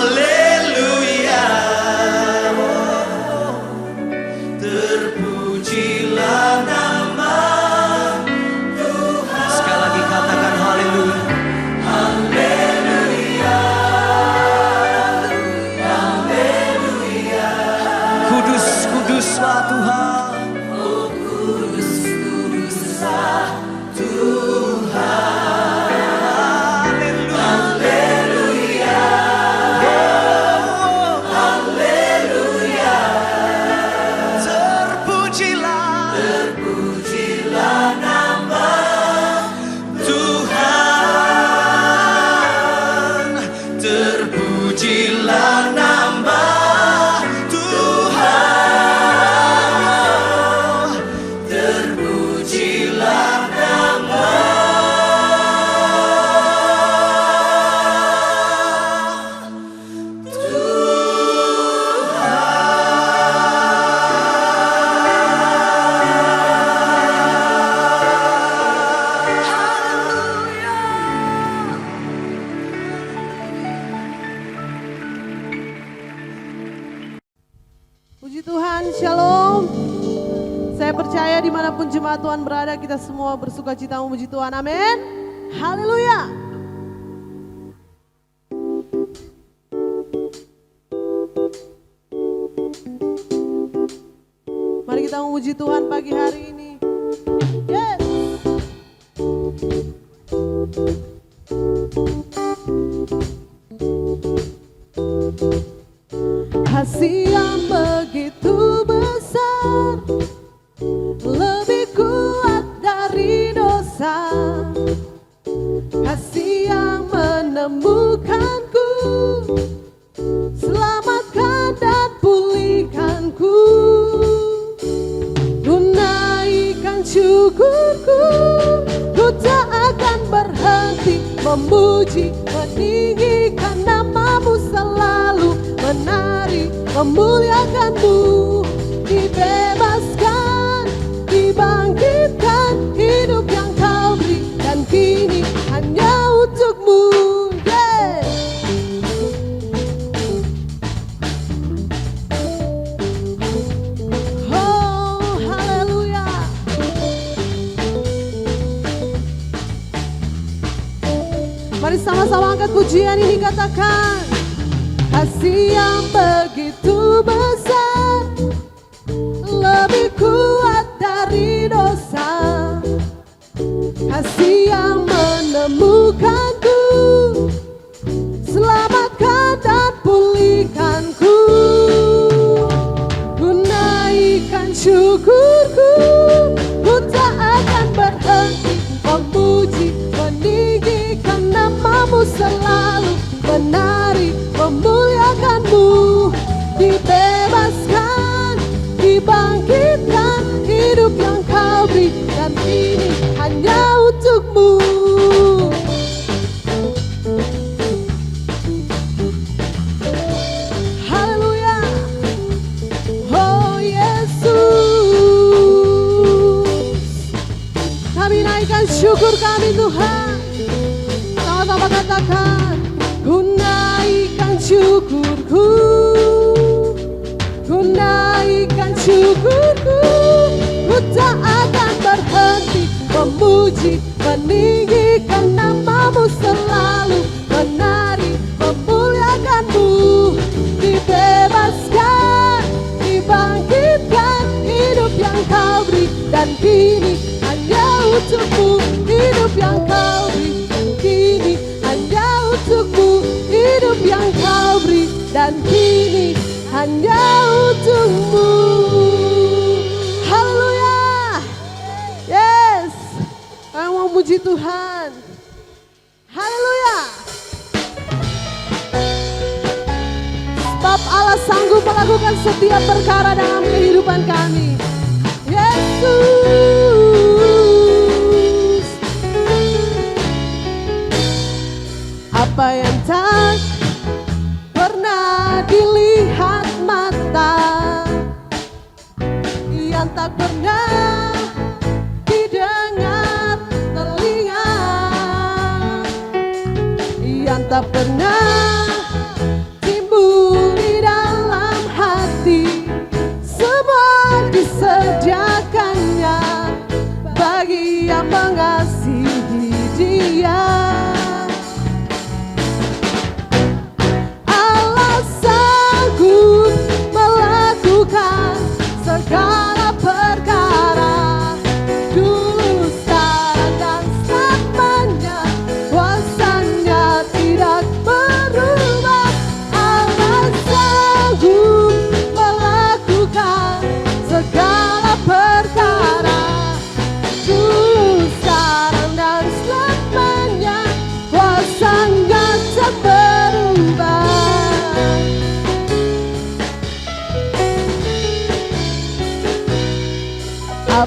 haleluya. Terpujilah nama Tuhan. Sekali lagi katakan haleluya. Haleluya. Haleluya. Kudus, kuduslah Tuhan. Oh, kudus, kuduslah Tuhan. Puji Tuhan, shalom. Saya percaya dimanapun jemaat Tuhan berada, kita semua bersuka cita memuji Tuhan, amin. Haleluya. Mari kita memuji Tuhan pagi hari ini. Yes. Kasih yang begitu besar, lebih kuat dari dosa. Kasih yang menemukanku, selamatkan dan pulihkanku. Tunaikan syukurku, ku tak akan berhenti memuji, meninggikan namamu selalu, menari, memuliakanmu. Dibebaskan, dibangkitkan, hidup yang kau beri, dan kini hanya untukmu. Yeah. Oh, haleluya. Mari sama-sama angkat pujian ini, katakan. Kasih yang begitu besar, lebih kuat dari dosa. Kasih yang menemukanku, selamatkan dan pulihkanku. Ku naikkan syukurku, ku tak akan berhenti memuji, meninggikan namamu selalu, menari, memuliakanmu. Dibebaskan, dibangkitkan, hidup yang kau beri, dan ini hanya untukmu. Haleluya. Oh Yesus, kami naikkan syukur kami Tuhan. Sama-sama katakan. Ku naikkan syukurku, ku naikkan syukurku, ku tak akan berhenti memuji, meninggikan namamu selalu, menari, memuliakanmu. Dibebaskan, dibangkitkan, hidup yang kau beri, dan kini hanya untukmu. Hidup yang kau beri, dan kini hanya untukmu. Hidup yang kau beri, dan kini hanya untukmu. Haleluya. Yes, kami mau muji Tuhan. Haleluya. Sebab Allah sanggup melakukan setiap perkara dalam kehidupan kami. Yesus, apa yang tak pernah dilihat mata, yang tak pernah didengar telinga, yang tak pernah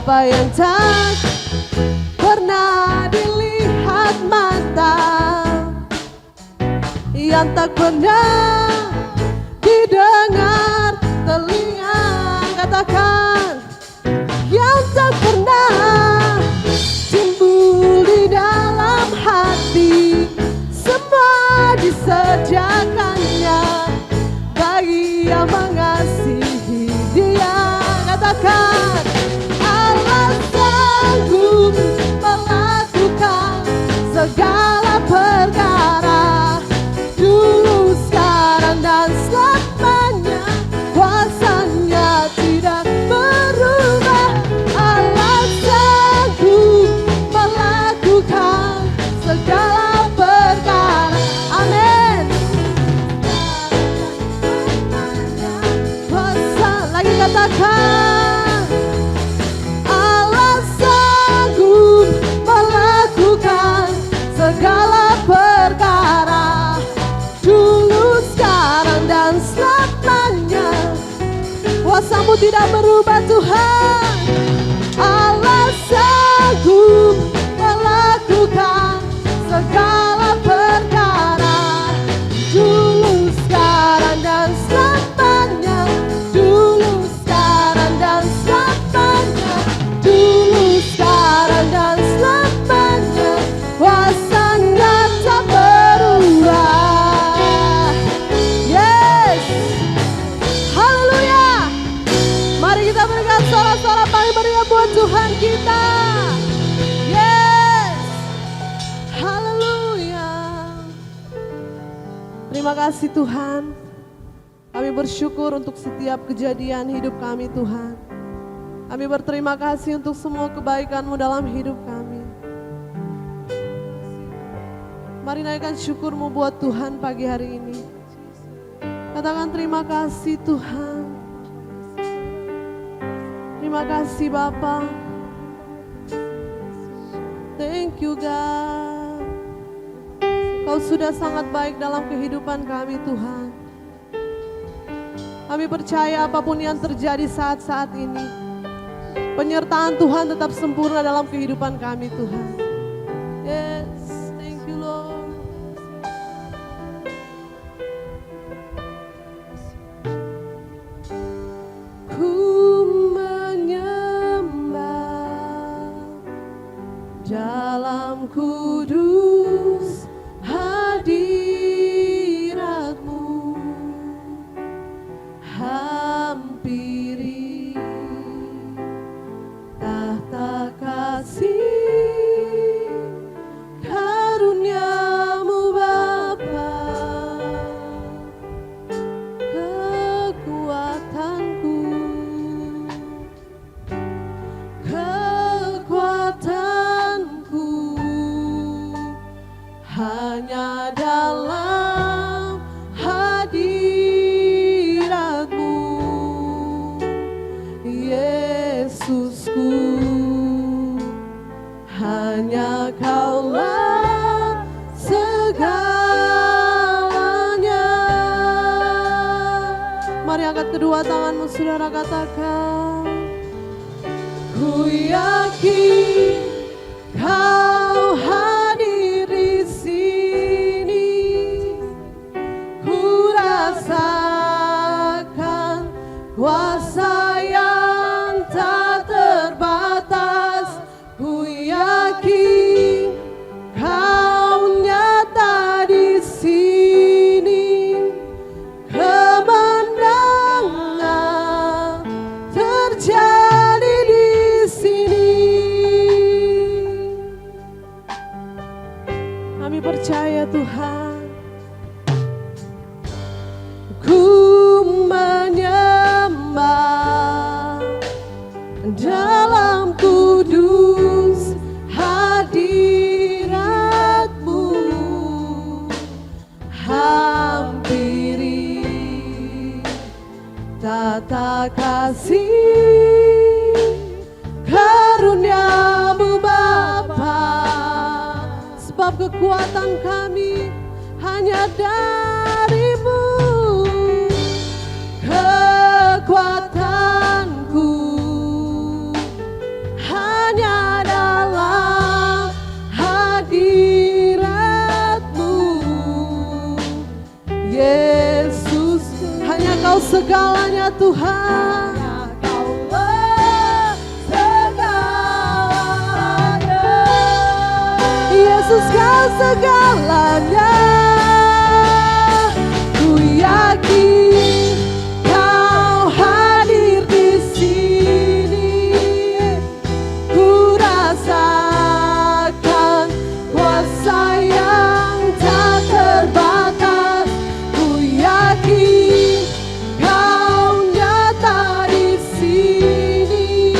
apa yang tak pernah dilihat mata, yang tak pernah didengar telinga. Katakan, yang tak pernah timbul di dalam hati, semua disediakannya bagi yang mengasihi Dia. Katakan, Allah sanggup melakukan segala perkara, dulu, sekarang, dan selamanya. Kuasanya tidak berubah. Allah sanggup melakukan segala perkara. Amin. Kuasa, lagi katakan, Allah sanggup melakukan segala perkara, dulu, sekarang, dan selamanya. Kuasamu tidak berubah Tuhan. Allah sanggup melakukan segala perkara, dulu, sekarang, dan selamanya. Dulu, sekarang, dan selamanya. Dulu, sekarang, dan selamanya. Kuasanya tak berubah. Yes. Haleluya. Mari kita berikan suara-suara paling meriah buat Tuhan kita. Yes. Haleluya. Terima kasih Tuhan. Kami bersyukur untuk setiap kejadian hidup kami Tuhan. Kami berterima kasih untuk semua kebaikan-Mu dalam hidup kami. Mari naikkan syukur-Mu buat Tuhan pagi hari ini. Katakan terima kasih Tuhan. Terima kasih Bapa. Thank you God. Kau sudah sangat baik dalam kehidupan kami Tuhan. Kami percaya apapun yang terjadi saat-saat ini, penyertaan Tuhan tetap sempurna dalam kehidupan kami Tuhan. Yes, thank you Lord. Ku menyembah dalam kudus hadirat-Mu, hampiri tahta kasih karunia-Mu Bapa. Kekuatanku hanya dalam hadirat-Mu, Yesusku. Hanya Kaulah segalanya. Mari angkat kedua tanganmu saudara, katakan, ku yakin Kau hadir di sini. Ku rasakan kuasa yang tak terbatas. Ku yakin Kau nyata di sini. Kemenangan terjadi di sini. Kami percaya Tuhan. Ku menyembah dalam kudus hadirat-Mu, hampiri tata kasih karunia-Mu Bapa. Sebab kekuatan kami hanya dari-Mu. Kekuatanku Kau segalanya Tuhan. Yesus kau segalanya. Ku yakin kau hadir di sini. Ku rasakan kuasa yang tak terbatas. Ku yakin kau nyata di sini.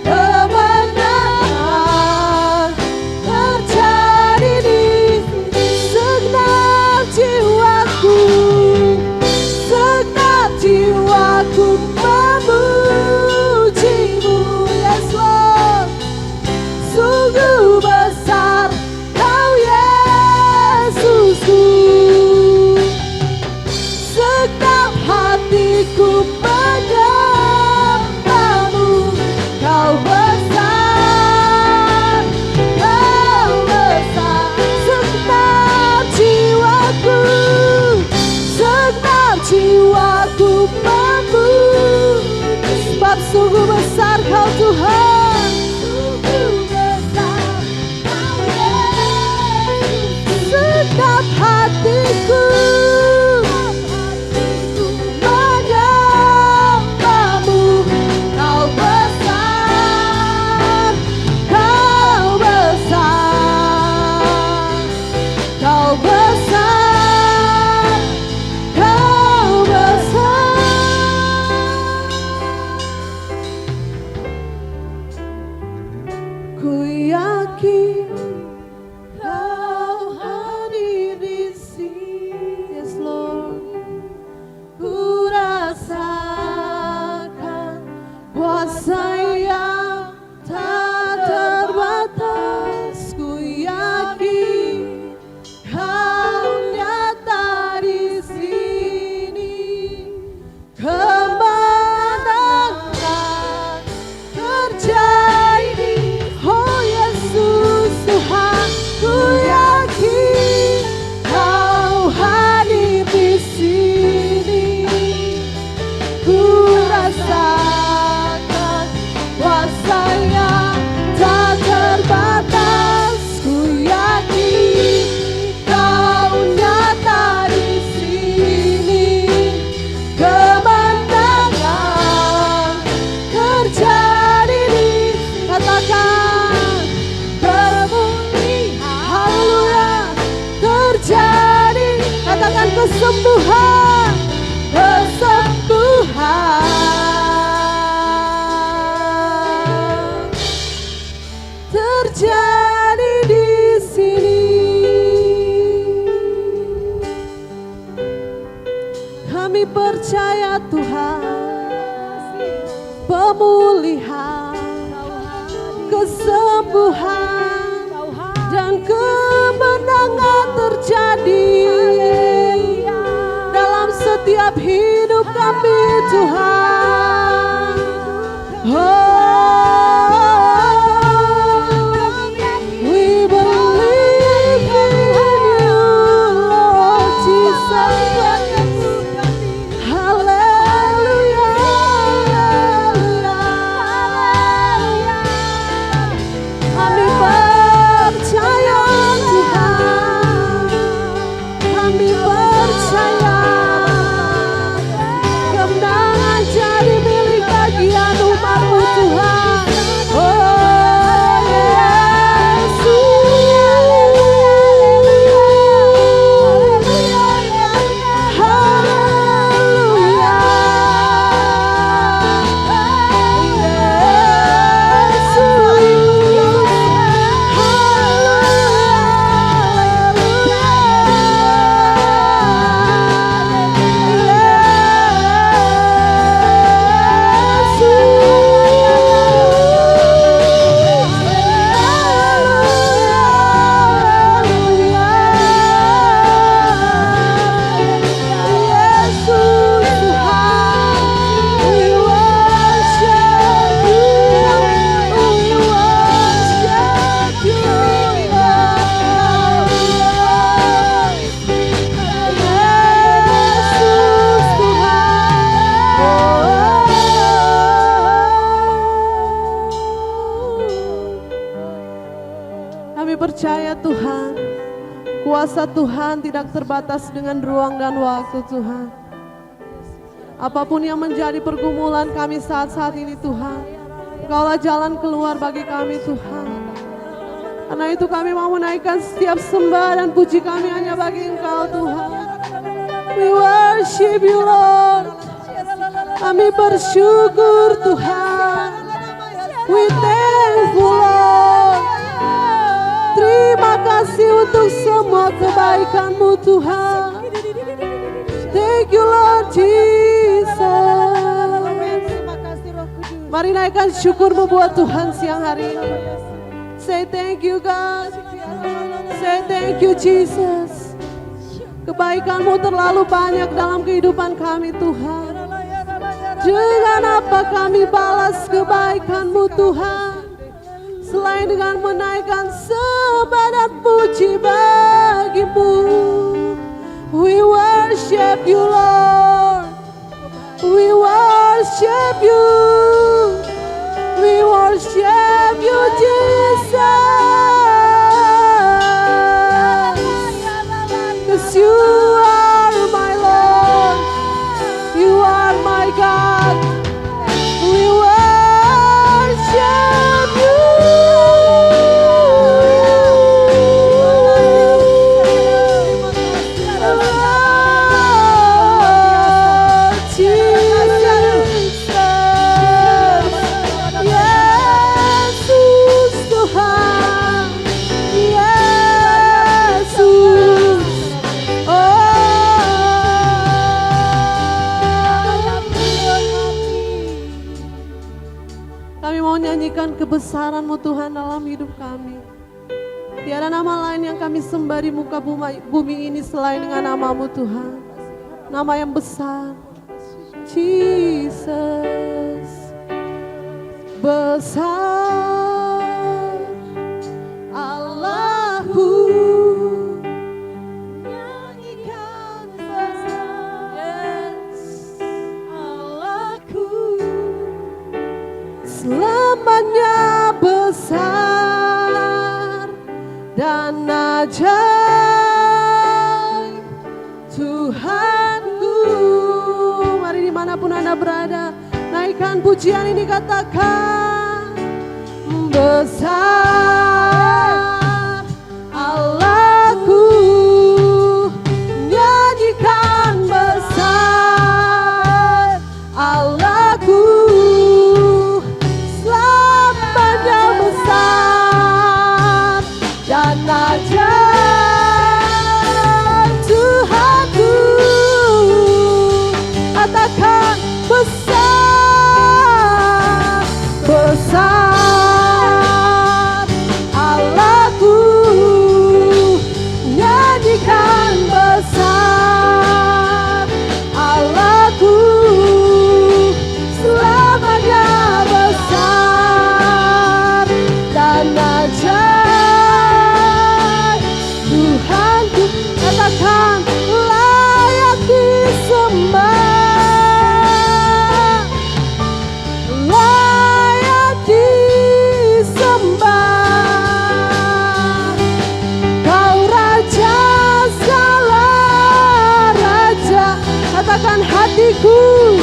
Kemenangan terjadi di segenap jiwaku. Segenap jiwaku memuji-Mu, yes Lord. Sungguh besar Kau Yesusku. Segenap hatiku menyembah-Mu. Kau besar, Kau besar. Segenap jiwaku, segenap jiwaku memuji. Sebab sungguh besar Kau Tuhan. Sungguh besar Kau Yesus. Segenap hatiku menyembah-Mu. Kau besar, Kau besar. Kau besar, Kau besar. Ku yakin Kau hadir di sini, yes Lord. Ku rasakan kuasa yang tak terbatas. Ku yakin Kau nyata di sini. Kemenangan terjadi. Oh Yesus Tuhan, ku yakin Kau hadir di sini. Ku rasakan kuasa yang tak terbatas. Ku yakin Kau nyata di sini. Kemenangan terjadi di, katakan, kemuliaan, haleluya, terjadi. Katakan kesembuhan, kesembuhan terjadi di sini. Kami percaya Tuhan, pemulihan, kesembuhan, dan kemenangan terjadi dalam setiap hidup kami Tuhan. We believe in You, Lord Jesus. Haleluya, haleluya. Kami percaya Tuhan, kami percaya kemenangan kuasa Tuhan tidak terbatas dengan ruang dan waktu Tuhan. Apapun yang menjadi pergumulan kami saat-saat ini Tuhan, Engkaulah jalan keluar bagi kami Tuhan. Karena itu kami mau menaikkan setiap sembah dan puji kami hanya bagi Engkau Tuhan. We worship you Lord. Kami bersyukur Tuhan. We thankful Lord. Terima kasih untuk semua kebaikan-Mu Tuhan. Thank you Lord Jesus. Mari naikkan syukur-Mu buat Tuhan siang hari ini. Say thank you God. Say thank you Jesus. Kebaikan-Mu terlalu banyak dalam kehidupan kami Tuhan. Dengan apa kami balas kebaikan-Mu Tuhan, selain dengan menaikkan sembah dan puji bagi-Mu. We worship you Lord. We worship you. We worship you Jesus. 'Cause you are my Lord. You are my God. We worship you. Kebesaran-Mu Tuhan dalam hidup kami. Tiada nama lain yang kami sembah di muka bumi ini selain dengan nama-Mu Tuhan. Nama yang besar, Jesus. Besar Allahku, nyanyikan besar, yes, Allahku. Selamanya besar dan ajaib Tuhanku. Mari dimanapun Anda berada, naikkan pujian ini, katakan besar Allahku, nyanyikan besar Allahku. Besar dan ajaib Tuhanku. Katakan besar, besar Allahku, nyanyikan besar Allahku. Selamanya besar dan ajaib Tuhanku. Katakan layak disembah, layak disembah. Kau Raja segala raja. Katakan hatiku,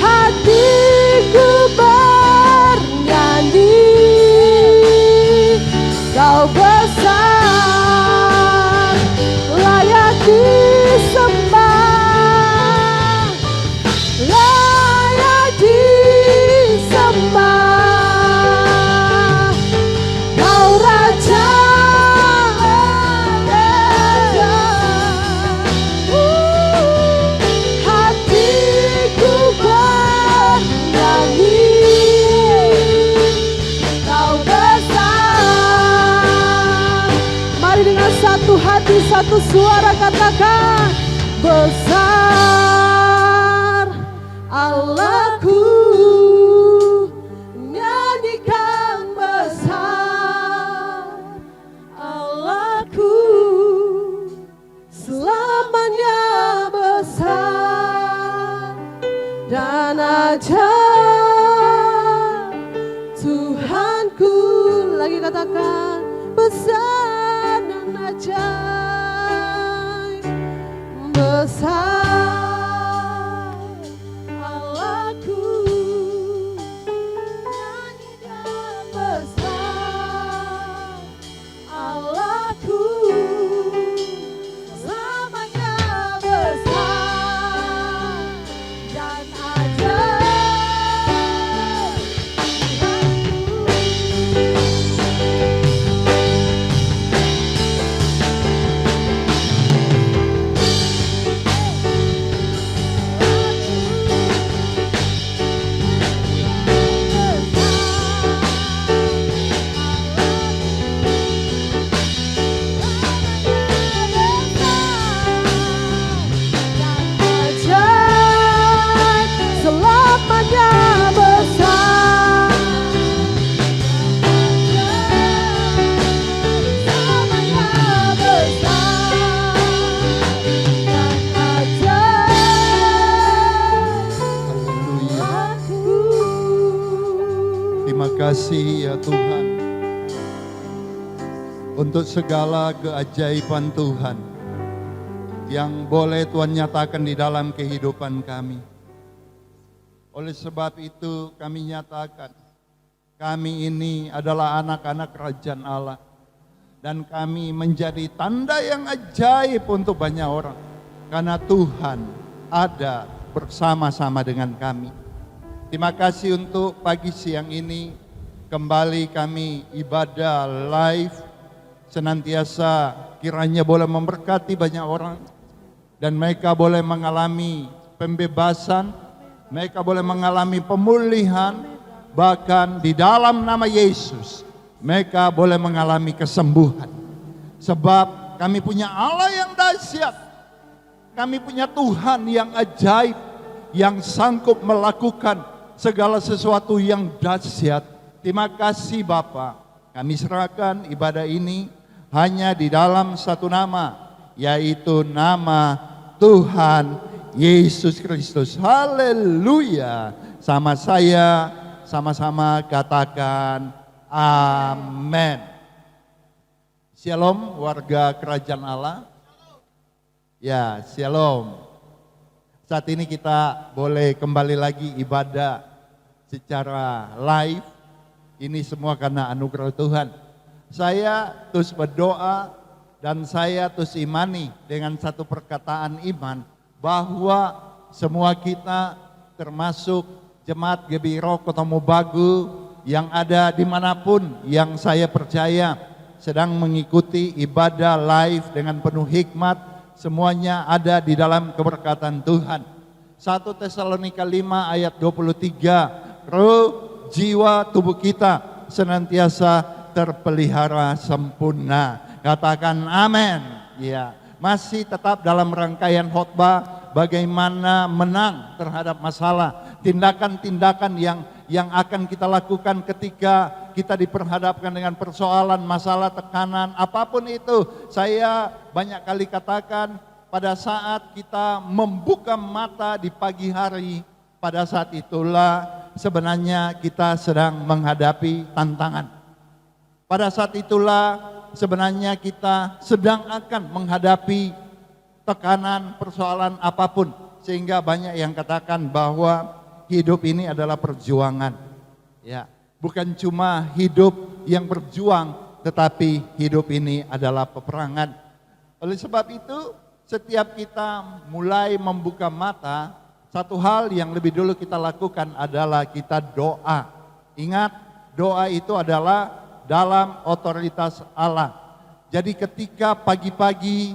hatiku bernyanyi. Kau besar, layak disembah, layak disembah. Kau Raja, hatiku bernyanyi. Kau besar. Mari dengan satu hati, satu suara katakan besar Allahku, nyanyikan besar Allahku. Selamanya besar dan ajaib Tuhanku. Lagi katakan besar dan ajaib besar Allahku, nyanyi dan besar Allahku, selamanya besar dan ajaib Terima kasih ya Tuhan untuk segala keajaiban Tuhan yang boleh Tuhan nyatakan di dalam kehidupan kami. Oleh sebab itu kami nyatakan kami ini adalah anak-anak kerajaan Allah dan kami menjadi tanda yang ajaib untuk banyak orang karena Tuhan ada bersama-sama dengan kami. Terima kasih untuk pagi siang ini kembali kami ibadah live, senantiasa kiranya boleh memberkati banyak orang dan mereka boleh mengalami pembebasan, mereka boleh mengalami pemulihan, bahkan di dalam nama Yesus mereka boleh mengalami kesembuhan. Sebab kami punya Allah yang dahsyat, kami punya Tuhan yang ajaib, yang sanggup melakukan segala sesuatu yang dahsyat. Terima kasih Bapa. Kami serahkan ibadah ini hanya di dalam satu nama, yaitu nama Tuhan Yesus Kristus. Haleluya. Sama-sama katakan amin. Shalom warga kerajaan Allah. Ya, shalom. Saat ini kita boleh kembali lagi ibadah secara live. Ini semua karena anugerah Tuhan. Saya terus berdoa dan saya terus imani dengan satu perkataan iman bahwa semua kita termasuk jemaat Gebiro Kota Mobagu yang ada dimanapun yang saya percaya sedang mengikuti ibadah live dengan penuh hikmat, semuanya ada di dalam keberkatan Tuhan. 1 Tesalonika 5 ayat 23, roh, jiwa, tubuh kita senantiasa terpelihara sempurna. Katakan amin. Ya, masih tetap dalam rangkaian khotbah bagaimana menang terhadap masalah, tindakan-tindakan yang akan kita lakukan ketika kita diperhadapkan dengan persoalan, masalah, tekanan, apapun itu. Saya banyak kali katakan pada saat kita membuka mata di pagi hari, pada saat itulah sebenarnya kita sedang menghadapi tantangan. Pada saat itulah sebenarnya kita sedang akan menghadapi tekanan, persoalan apapun. Sehingga banyak yang katakan bahwa hidup ini adalah perjuangan. Ya, bukan cuma hidup yang berjuang, tetapi hidup ini adalah peperangan. Oleh sebab itu, setiap kita mulai membuka mata, satu hal yang lebih dulu kita lakukan adalah kita doa. Ingat, doa itu adalah dalam otoritas Allah. Jadi ketika pagi-pagi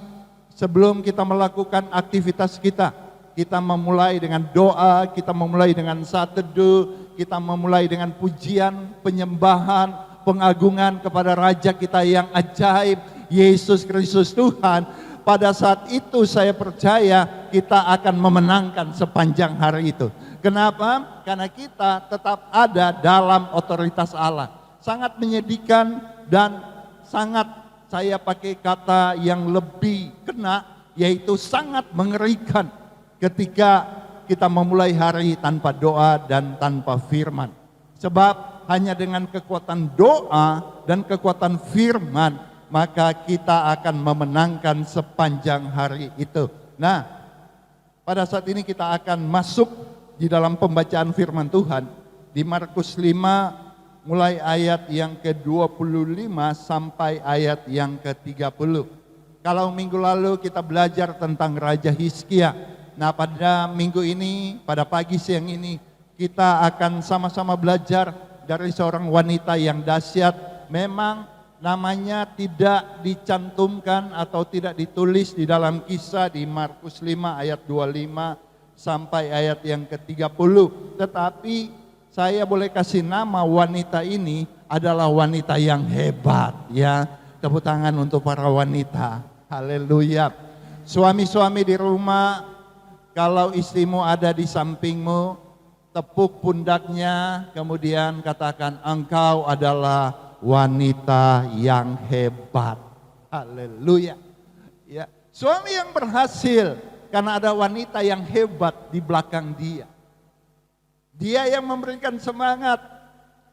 sebelum kita melakukan aktivitas kita memulai dengan doa, kita memulai dengan saat teduh, kita memulai dengan pujian, penyembahan, pengagungan kepada Raja kita yang ajaib, Yesus Kristus Tuhan. Pada saat itu saya percaya kita akan memenangkan sepanjang hari itu. Kenapa? Karena kita tetap ada dalam otoritas Allah. Sangat menyedihkan dan sangat, saya pakai kata yang lebih kena, yaitu sangat mengerikan ketika kita memulai hari tanpa doa dan tanpa firman. Sebab hanya dengan kekuatan doa dan kekuatan firman maka kita akan memenangkan sepanjang hari itu. Nah, pada saat ini kita akan masuk di dalam pembacaan firman Tuhan di Markus 5 mulai ayat yang ke-25 sampai ayat yang ke-30. Kalau minggu lalu kita belajar tentang Raja Hizkia. Nah, pada minggu ini, pada pagi siang ini kita akan sama-sama belajar dari seorang wanita yang dahsyat. Memang namanya tidak dicantumkan atau tidak ditulis di dalam kisah di Markus 5 ayat 25 sampai ayat yang ke-30. Tetapi saya boleh kasih nama wanita ini adalah wanita yang hebat, ya. Tepuk tangan untuk para wanita. Haleluya. Suami-suami di rumah, kalau istrimu ada di sampingmu, tepuk pundaknya, kemudian katakan, engkau adalah wanita yang hebat. Haleluya. Ya, suami yang berhasil karena ada wanita yang hebat di belakang dia. Dia yang memberikan semangat,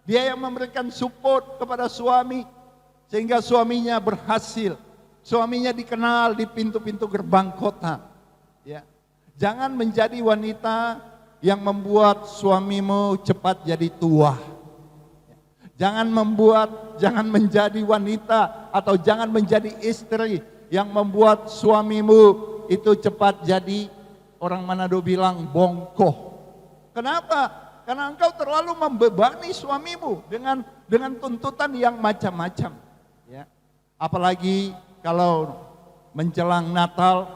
dia yang memberikan support kepada suami sehingga suaminya berhasil. Suaminya dikenal di pintu-pintu gerbang kota. Ya. Jangan menjadi wanita yang membuat suamimu cepat jadi tua. Jangan menjadi wanita atau jangan menjadi istri yang membuat suamimu itu cepat jadi, orang Manado bilang, bongkoh. Kenapa? Karena engkau terlalu membebani suamimu dengan tuntutan yang macam-macam. Ya. Apalagi kalau menjelang Natal,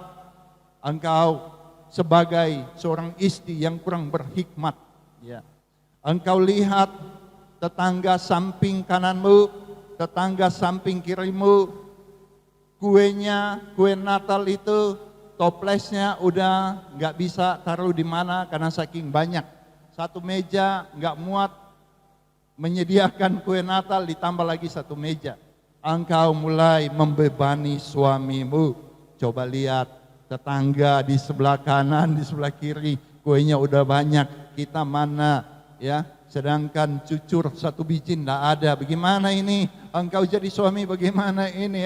engkau sebagai seorang istri yang kurang berhikmat. Ya. Engkau lihat tetangga samping kananmu, tetangga samping kirimu, kue Natal itu toplesnya udah nggak bisa taruh di mana karena saking banyak. Satu meja nggak muat menyediakan kue Natal, ditambah lagi satu meja. Engkau mulai membebani suamimu. Coba lihat tetangga di sebelah kanan, di sebelah kiri, kuenya udah banyak. Kita mana, ya? Sedangkan cucur satu biji nggak ada. Bagaimana ini? Engkau jadi suami bagaimana ini?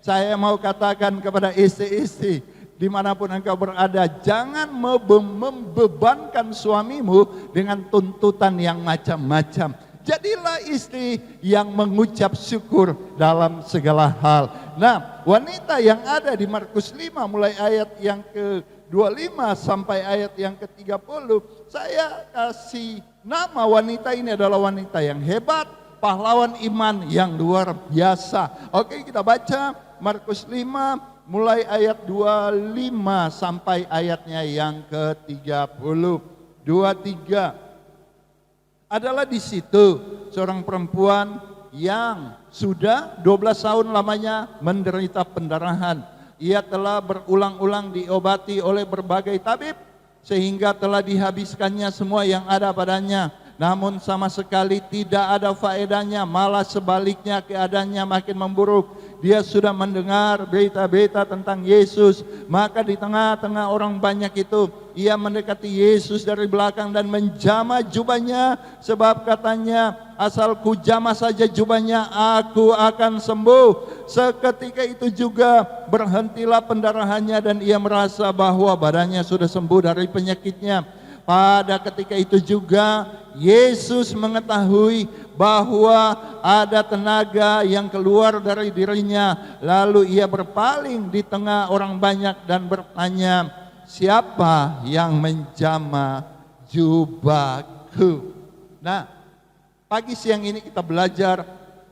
Saya mau katakan kepada istri-istri, dimanapun engkau berada, jangan membebankan suamimu dengan tuntutan yang macam-macam. Jadilah istri yang mengucap syukur dalam segala hal. Nah, wanita yang ada di Markus 5 mulai ayat yang ke-25 sampai ayat yang ke-30, saya kasih nama wanita ini adalah wanita yang hebat, pahlawan iman yang luar biasa. Oke, kita baca Markus 5 mulai ayat 25 sampai ayatnya yang ke-30. 23. Adalah di situ seorang perempuan yang sudah 12 tahun lamanya menderita pendarahan. Ia telah berulang-ulang diobati oleh berbagai tabib sehingga telah dihabiskannya semua yang ada padanya. Namun sama sekali tidak ada faedahnya, malah sebaliknya keadaannya makin memburuk. Dia sudah mendengar berita-berita tentang Yesus, maka di tengah-tengah orang banyak itu, ia mendekati Yesus dari belakang dan menjamah jubahnya, sebab katanya, asal ku jamah saja jubahnya, aku akan sembuh. Seketika itu juga berhentilah pendarahannya dan ia merasa bahwa badannya sudah sembuh dari penyakitnya. Pada ketika itu juga Yesus mengetahui bahwa ada tenaga yang keluar dari dirinya. Lalu ia berpaling di tengah orang banyak dan bertanya, siapa yang menjamah jubahku? Nah, pagi siang ini kita belajar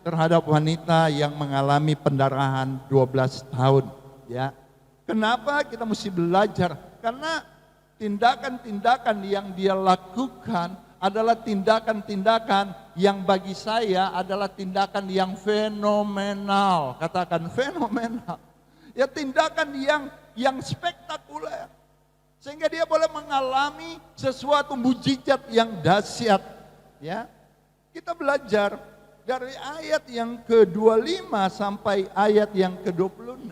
terhadap wanita yang mengalami pendarahan 12 tahun. Ya, kenapa kita mesti belajar? Karena tindakan-tindakan yang dia lakukan adalah tindakan-tindakan yang bagi saya adalah tindakan yang fenomenal. Katakan fenomenal. Ya, tindakan yang spektakuler. Sehingga dia boleh mengalami sesuatu mujizat yang dahsyat. Ya. Kita belajar dari ayat yang ke-25 sampai ayat yang ke-26.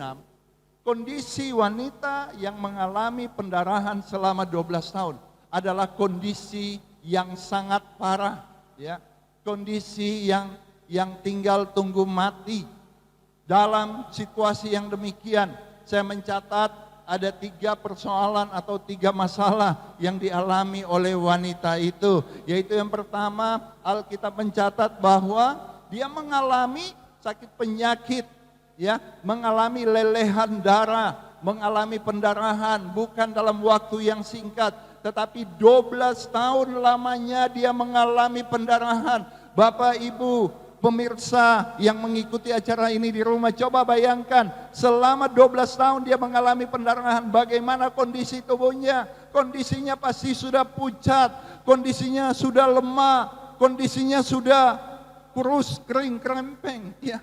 Kondisi wanita yang mengalami pendarahan selama 12 tahun adalah kondisi yang sangat parah, ya. Kondisi yang tinggal tunggu mati. dalam situasi yang demikian, saya mencatat ada 3 persoalan atau 3 masalah yang dialami oleh wanita itu. Yaitu yang pertama, Alkitab mencatat bahwa dia mengalami sakit penyakit, ya, mengalami lelehan darah, mengalami pendarahan, bukan dalam waktu yang singkat, tetapi 12 tahun lamanya dia mengalami pendarahan. Bapak Ibu pemirsa yang mengikuti acara ini di rumah, coba bayangkan selama 12 tahun dia mengalami pendarahan, bagaimana kondisi tubuhnya? Kondisinya pasti sudah pucat, kondisinya sudah lemah, kondisinya sudah kurus, kering, kerempeng, ya.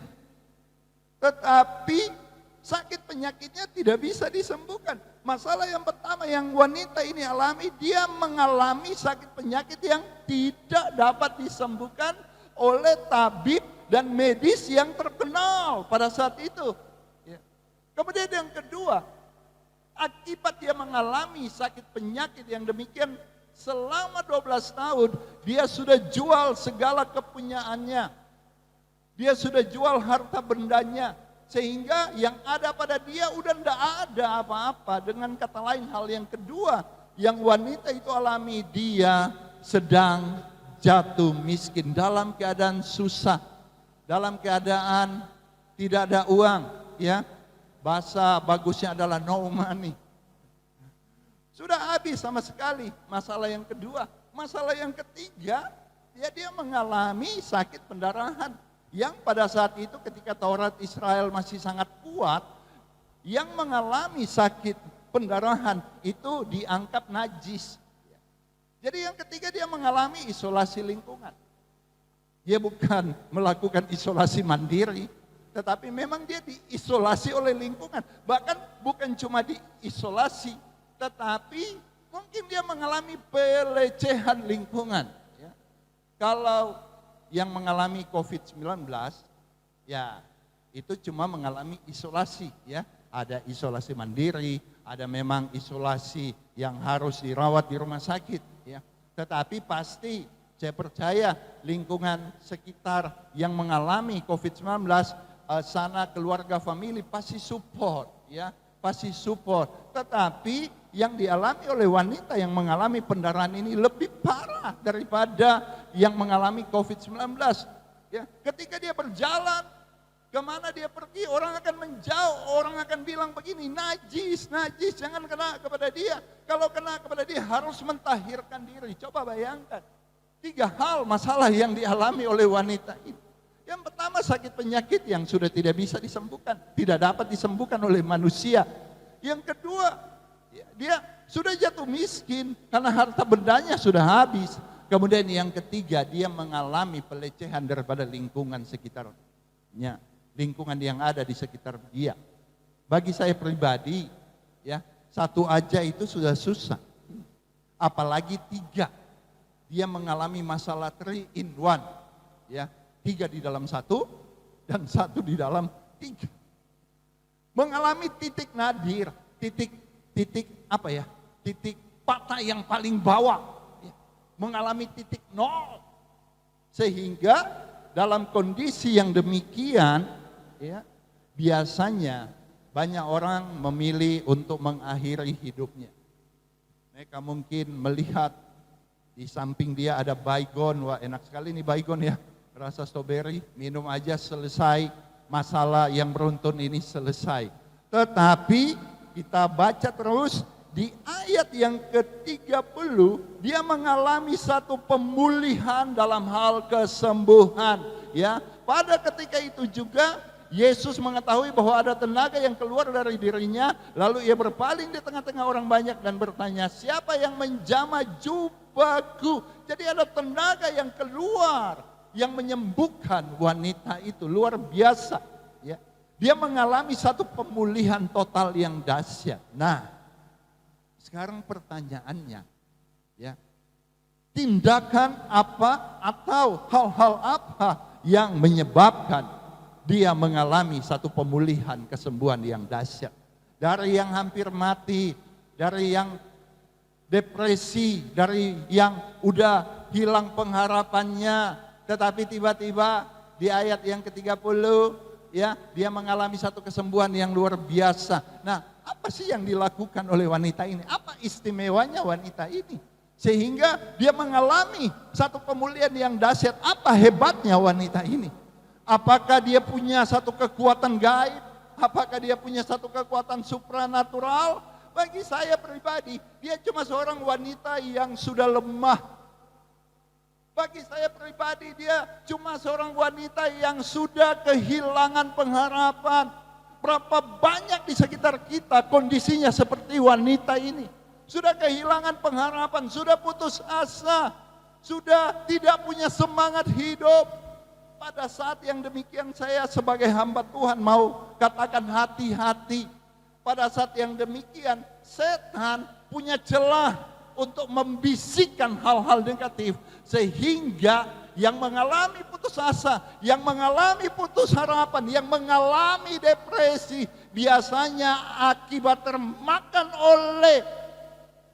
Tetapi sakit penyakitnya tidak bisa disembuhkan. Masalah yang pertama yang wanita ini alami, dia mengalami sakit penyakit yang tidak dapat disembuhkan oleh tabib dan medis yang terkenal pada saat itu. Ya. Kemudian yang kedua, akibat dia mengalami sakit penyakit yang demikian selama 12 tahun, dia sudah jual segala kepunyaannya. Dia sudah jual harta bendanya. Sehingga yang ada pada dia udah tidak ada apa-apa. Dengan kata lain, hal yang kedua yang wanita itu alami, dia sedang jatuh miskin, dalam keadaan susah, dalam keadaan tidak ada uang, ya. Bahasa bagusnya adalah no money. Sudah habis sama sekali. Masalah yang kedua. Masalah yang ketiga, ya, dia mengalami sakit pendarahan. Yang pada saat itu ketika Taurat Israel masih sangat kuat, yang mengalami sakit pendarahan itu dianggap najis. Jadi yang ketiga, dia mengalami isolasi lingkungan. Dia bukan melakukan isolasi mandiri, tetapi memang dia diisolasi oleh lingkungan. Bahkan bukan cuma diisolasi, tetapi mungkin dia mengalami pelecehan lingkungan. Ya. Kalau yang mengalami COVID-19, ya itu cuma mengalami isolasi, ya. Ada isolasi mandiri, ada memang isolasi yang harus dirawat di rumah sakit, ya. Tetapi pasti saya percaya lingkungan sekitar yang mengalami COVID-19, sana keluarga famili pasti support, ya, pasti support. Tetapi yang dialami oleh wanita yang mengalami pendarahan ini lebih parah daripada yang mengalami COVID-19. Ya, ketika dia berjalan, kemana dia pergi, orang akan menjauh, orang akan bilang begini, najis, najis, jangan kena kepada dia. Kalau kena kepada dia harus mentahirkan diri. Coba bayangkan, 3 hal masalah yang dialami oleh wanita ini. Yang pertama, sakit penyakit yang sudah tidak bisa disembuhkan, tidak dapat disembuhkan oleh manusia. Yang kedua, dia sudah jatuh miskin karena harta bendanya sudah habis. Kemudian yang ketiga, dia mengalami pelecehan daripada lingkungan sekitarnya, lingkungan yang ada di sekitar dia. Bagi saya pribadi, ya, 1 aja itu sudah susah, apalagi 3. Dia mengalami masalah 3 in 1, ya, 3 di dalam 1 dan 1 di dalam 3. Mengalami titik nadir, titik apa ya? Titik patah yang paling bawah. Ya. Mengalami titik 0. Sehingga dalam kondisi yang demikian, ya, biasanya banyak orang memilih untuk mengakhiri hidupnya. Mereka mungkin melihat di samping dia ada baygon, wah enak sekali nih baygon, ya, rasa stroberi, minum aja selesai, masalah yang beruntun ini selesai. Tetapi kita baca terus di ayat yang ke-30, dia mengalami satu pemulihan dalam hal kesembuhan, ya. Pada ketika itu juga Yesus mengetahui bahwa ada tenaga yang keluar dari dirinya, lalu ia berpaling di tengah-tengah orang banyak dan bertanya, siapa yang menjamah jubahku? Jadi ada tenaga yang keluar yang menyembuhkan wanita itu, luar biasa, ya. Dia mengalami satu pemulihan total yang dahsyat. Nah, sekarang pertanyaannya, ya, tindakan apa atau hal-hal apa yang menyebabkan dia mengalami satu pemulihan kesembuhan yang dahsyat? Dari yang hampir mati, dari yang depresi, dari yang udah hilang pengharapannya, tetapi tiba-tiba di ayat yang ke-30 ya, dia mengalami satu kesembuhan yang luar biasa. Nah, apa sih yang dilakukan oleh wanita ini? Apa istimewanya wanita ini? Sehingga dia mengalami satu pemulihan yang dahsyat. Apa hebatnya wanita ini? Apakah dia punya satu kekuatan gaib? Apakah dia punya satu kekuatan supranatural? Bagi saya pribadi, dia cuma seorang wanita yang sudah lemah. Bagi saya pribadi, dia cuma seorang wanita yang sudah kehilangan pengharapan. Berapa banyak di sekitar kita kondisinya seperti wanita ini. Sudah kehilangan pengharapan, sudah putus asa, sudah tidak punya semangat hidup. Pada saat yang demikian saya sebagai hamba Tuhan mau katakan hati-hati. Pada saat yang demikian setan punya celah untuk membisikkan hal-hal negatif. Sehingga yang mengalami putus asa, yang mengalami putus harapan, yang mengalami depresi. Biasanya akibat termakan oleh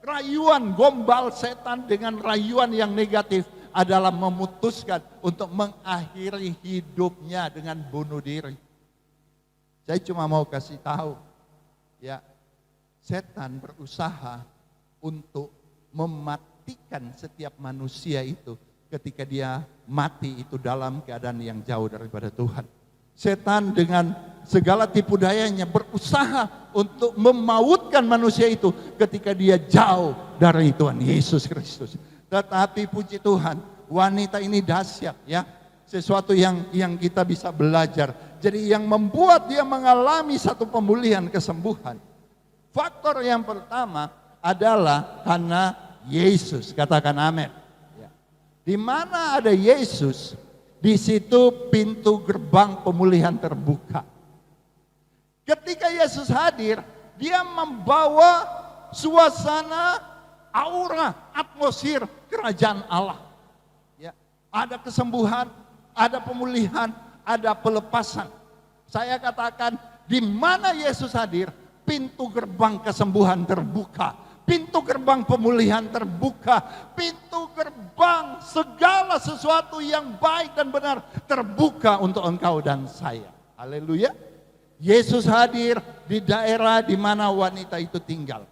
rayuan gombal setan dengan rayuan yang negatif. Adalah memutuskan untuk mengakhiri hidupnya dengan bunuh diri. Saya cuma mau kasih tahu, ya, setan berusaha untuk mematikan setiap manusia itu ketika dia mati itu dalam keadaan yang jauh daripada Tuhan. Setan dengan segala tipu dayanya berusaha untuk memautkan manusia itu ketika dia jauh dari Tuhan Yesus Kristus. Tetapi puji Tuhan, wanita ini dahsyat, ya. Sesuatu yang kita bisa belajar. Jadi yang membuat dia mengalami satu pemulihan kesembuhan. Faktor yang pertama adalah karena Yesus. Katakan amin. Ya. Di mana ada Yesus, di situ pintu gerbang pemulihan terbuka. Ketika Yesus hadir, dia membawa suasana, aura, atmosfer kerajaan Allah. Ya, ada kesembuhan, ada pemulihan, ada pelepasan. Saya katakan, di mana Yesus hadir, pintu gerbang kesembuhan terbuka, pintu gerbang pemulihan terbuka, pintu gerbang segala sesuatu yang baik dan benar terbuka untuk engkau dan saya. Haleluya. Yesus hadir di daerah di mana wanita itu tinggal.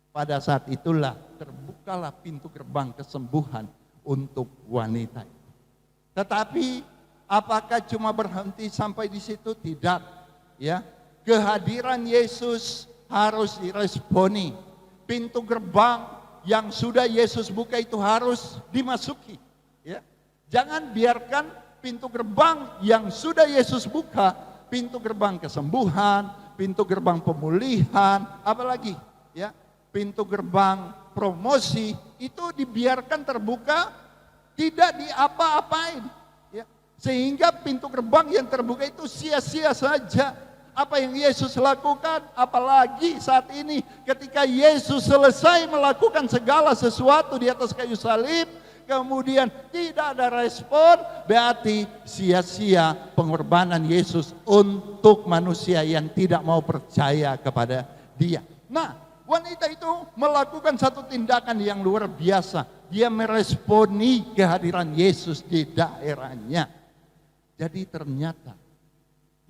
Pada saat itulah terbukalah pintu gerbang kesembuhan untuk wanita itu. Tetapi apakah cuma berhenti sampai di situ? Tidak. Ya, kehadiran Yesus harus diresponi. Pintu gerbang yang sudah Yesus buka itu harus dimasuki. Ya, jangan biarkan pintu gerbang yang sudah Yesus buka, pintu gerbang kesembuhan, pintu gerbang pemulihan, apalagi ya, pintu gerbang promosi itu dibiarkan terbuka, tidak diapa-apain, ya. Sehingga pintu gerbang yang terbuka itu sia-sia saja. Apa yang Yesus lakukan, apalagi saat ini ketika Yesus selesai melakukan segala sesuatu di atas kayu salib, kemudian tidak ada respon, berarti sia-sia pengorbanan Yesus untuk manusia yang tidak mau percaya kepada Dia. Nah, wanita itu melakukan satu tindakan yang luar biasa. Dia meresponi kehadiran Yesus di daerahnya. Jadi ternyata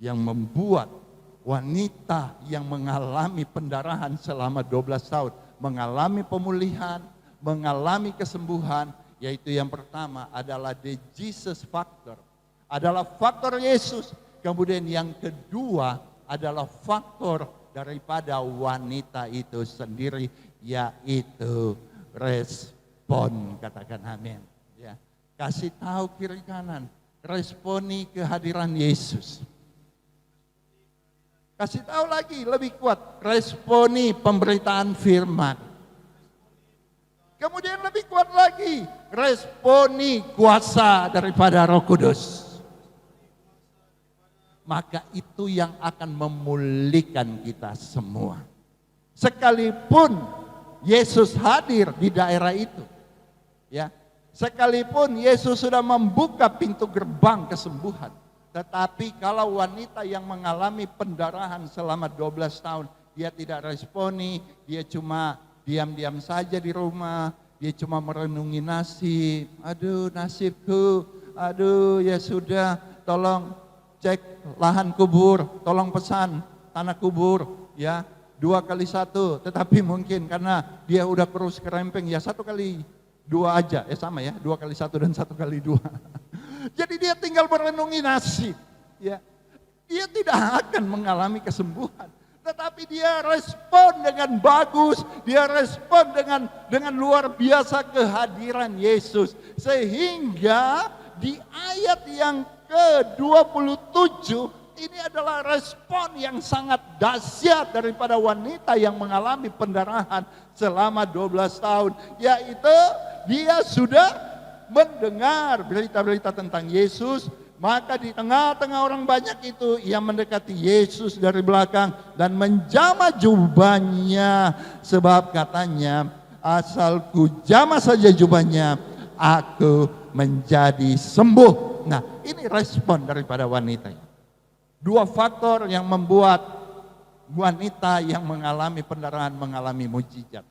yang membuat wanita yang mengalami pendarahan selama 12 tahun, mengalami pemulihan, mengalami kesembuhan, yaitu yang pertama adalah the Jesus factor, adalah faktor Yesus. Kemudian yang kedua adalah faktor daripada wanita itu sendiri, yaitu respon. Katakan amin. Ya. Kasih tahu kiri kanan, responi kehadiran Yesus. Kasih tahu lagi lebih kuat, responi pemberitaan firman. Kemudian lebih kuat lagi, responi kuasa daripada Roh Kudus. Maka itu yang akan memulihkan kita semua. Sekalipun Yesus hadir di daerah itu, ya, sekalipun Yesus sudah membuka pintu gerbang kesembuhan, tetapi kalau wanita yang mengalami pendarahan selama 12 tahun, dia tidak responi, dia cuma diam-diam saja di rumah, dia cuma merenungi nasib, aduh nasibku, aduh ya sudah, tolong cek lahan kubur, tolong pesan tanah kubur, ya 2x1. Tetapi mungkin karena dia udah kurus kerempeng, ya 1x2 aja, sama ya, 2x1 dan 1x2. Jadi dia tinggal merenungi nasib, ya. Dia tidak akan mengalami kesembuhan, tetapi dia respon dengan bagus, dia respon dengan luar biasa kehadiran Yesus. Sehingga di ayat yang ke-27 ini adalah respon yang sangat dahsyat daripada wanita yang mengalami pendarahan selama 12 tahun. Yaitu dia sudah mendengar berita-berita tentang Yesus. Maka di tengah-tengah orang banyak itu ia mendekati Yesus dari belakang dan menjamah jubahnya. Sebab katanya, asal ku jamah saja jubahnya, aku menjadi sembuh. Nah, ini respon daripada wanita. Dua faktor yang membuat wanita yang mengalami pendarahan mengalami mujizat.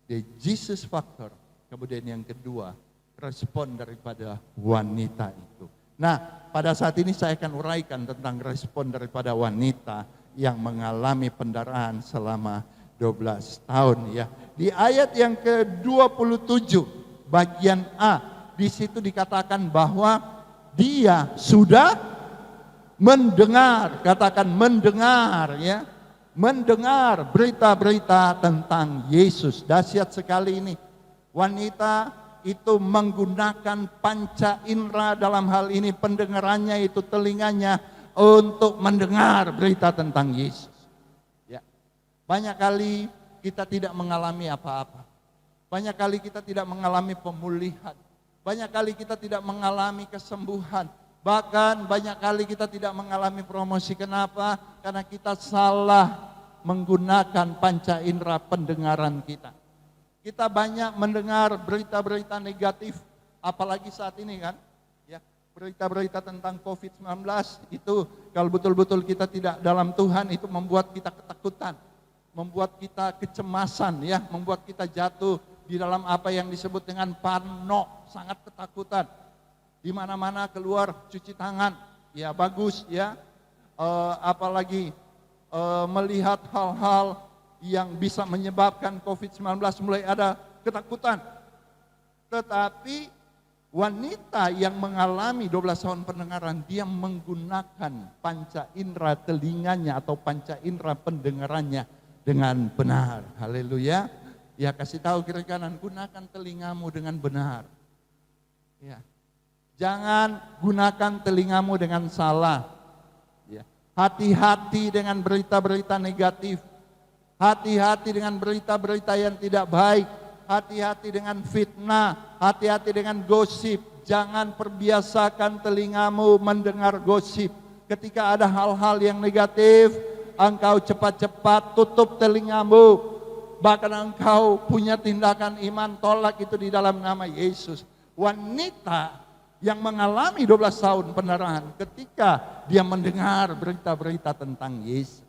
The Jesus factor. Kemudian yang kedua, respon daripada wanita itu. Nah, pada saat ini saya akan uraikan tentang respon daripada wanita yang mengalami pendarahan selama 12 tahun ya. Di ayat yang ke-27 bagian A, di situ dikatakan bahwa dia sudah mendengar, katakan mendengar ya. Mendengar berita-berita tentang Yesus. Dahsyat sekali ini. Wanita itu menggunakan panca indera, dalam hal ini pendengarannya itu telinganya, untuk mendengar berita tentang Yesus. Ya. Banyak kali kita tidak mengalami apa-apa. Banyak kali kita tidak mengalami pemulihan. Banyak kali kita tidak mengalami kesembuhan. Bahkan banyak kali kita tidak mengalami promosi. Kenapa? Karena kita salah menggunakan panca indera pendengaran kita. Kita banyak mendengar berita-berita negatif, apalagi saat ini kan, ya, berita-berita tentang COVID-19 itu kalau betul-betul kita tidak dalam Tuhan itu membuat kita ketakutan, membuat kita kecemasan, ya, membuat kita jatuh di dalam apa yang disebut dengan parno, sangat ketakutan. Di mana-mana keluar cuci tangan, ya bagus, ya, apalagi melihat hal-hal yang bisa menyebabkan COVID-19 mulai ada ketakutan. Tetapi wanita yang mengalami 12 tahun pendengaran, dia menggunakan panca indera telinganya atau panca indera pendengarannya dengan benar. Haleluya. Ya, kasih tahu kiri kanan, gunakan telingamu dengan benar. Ya. Jangan gunakan telingamu dengan salah. Ya. Hati-hati dengan berita-berita negatif. Hati-hati dengan berita-berita yang tidak baik. Hati-hati dengan fitnah. Hati-hati dengan gosip. Jangan perbiasakan telingamu mendengar gosip. Ketika ada hal-hal yang negatif, engkau cepat-cepat tutup telingamu. Bahkan engkau punya tindakan iman, tolak itu di dalam nama Yesus. Wanita yang mengalami 12 tahun pendarahan, ketika dia mendengar berita-berita tentang Yesus,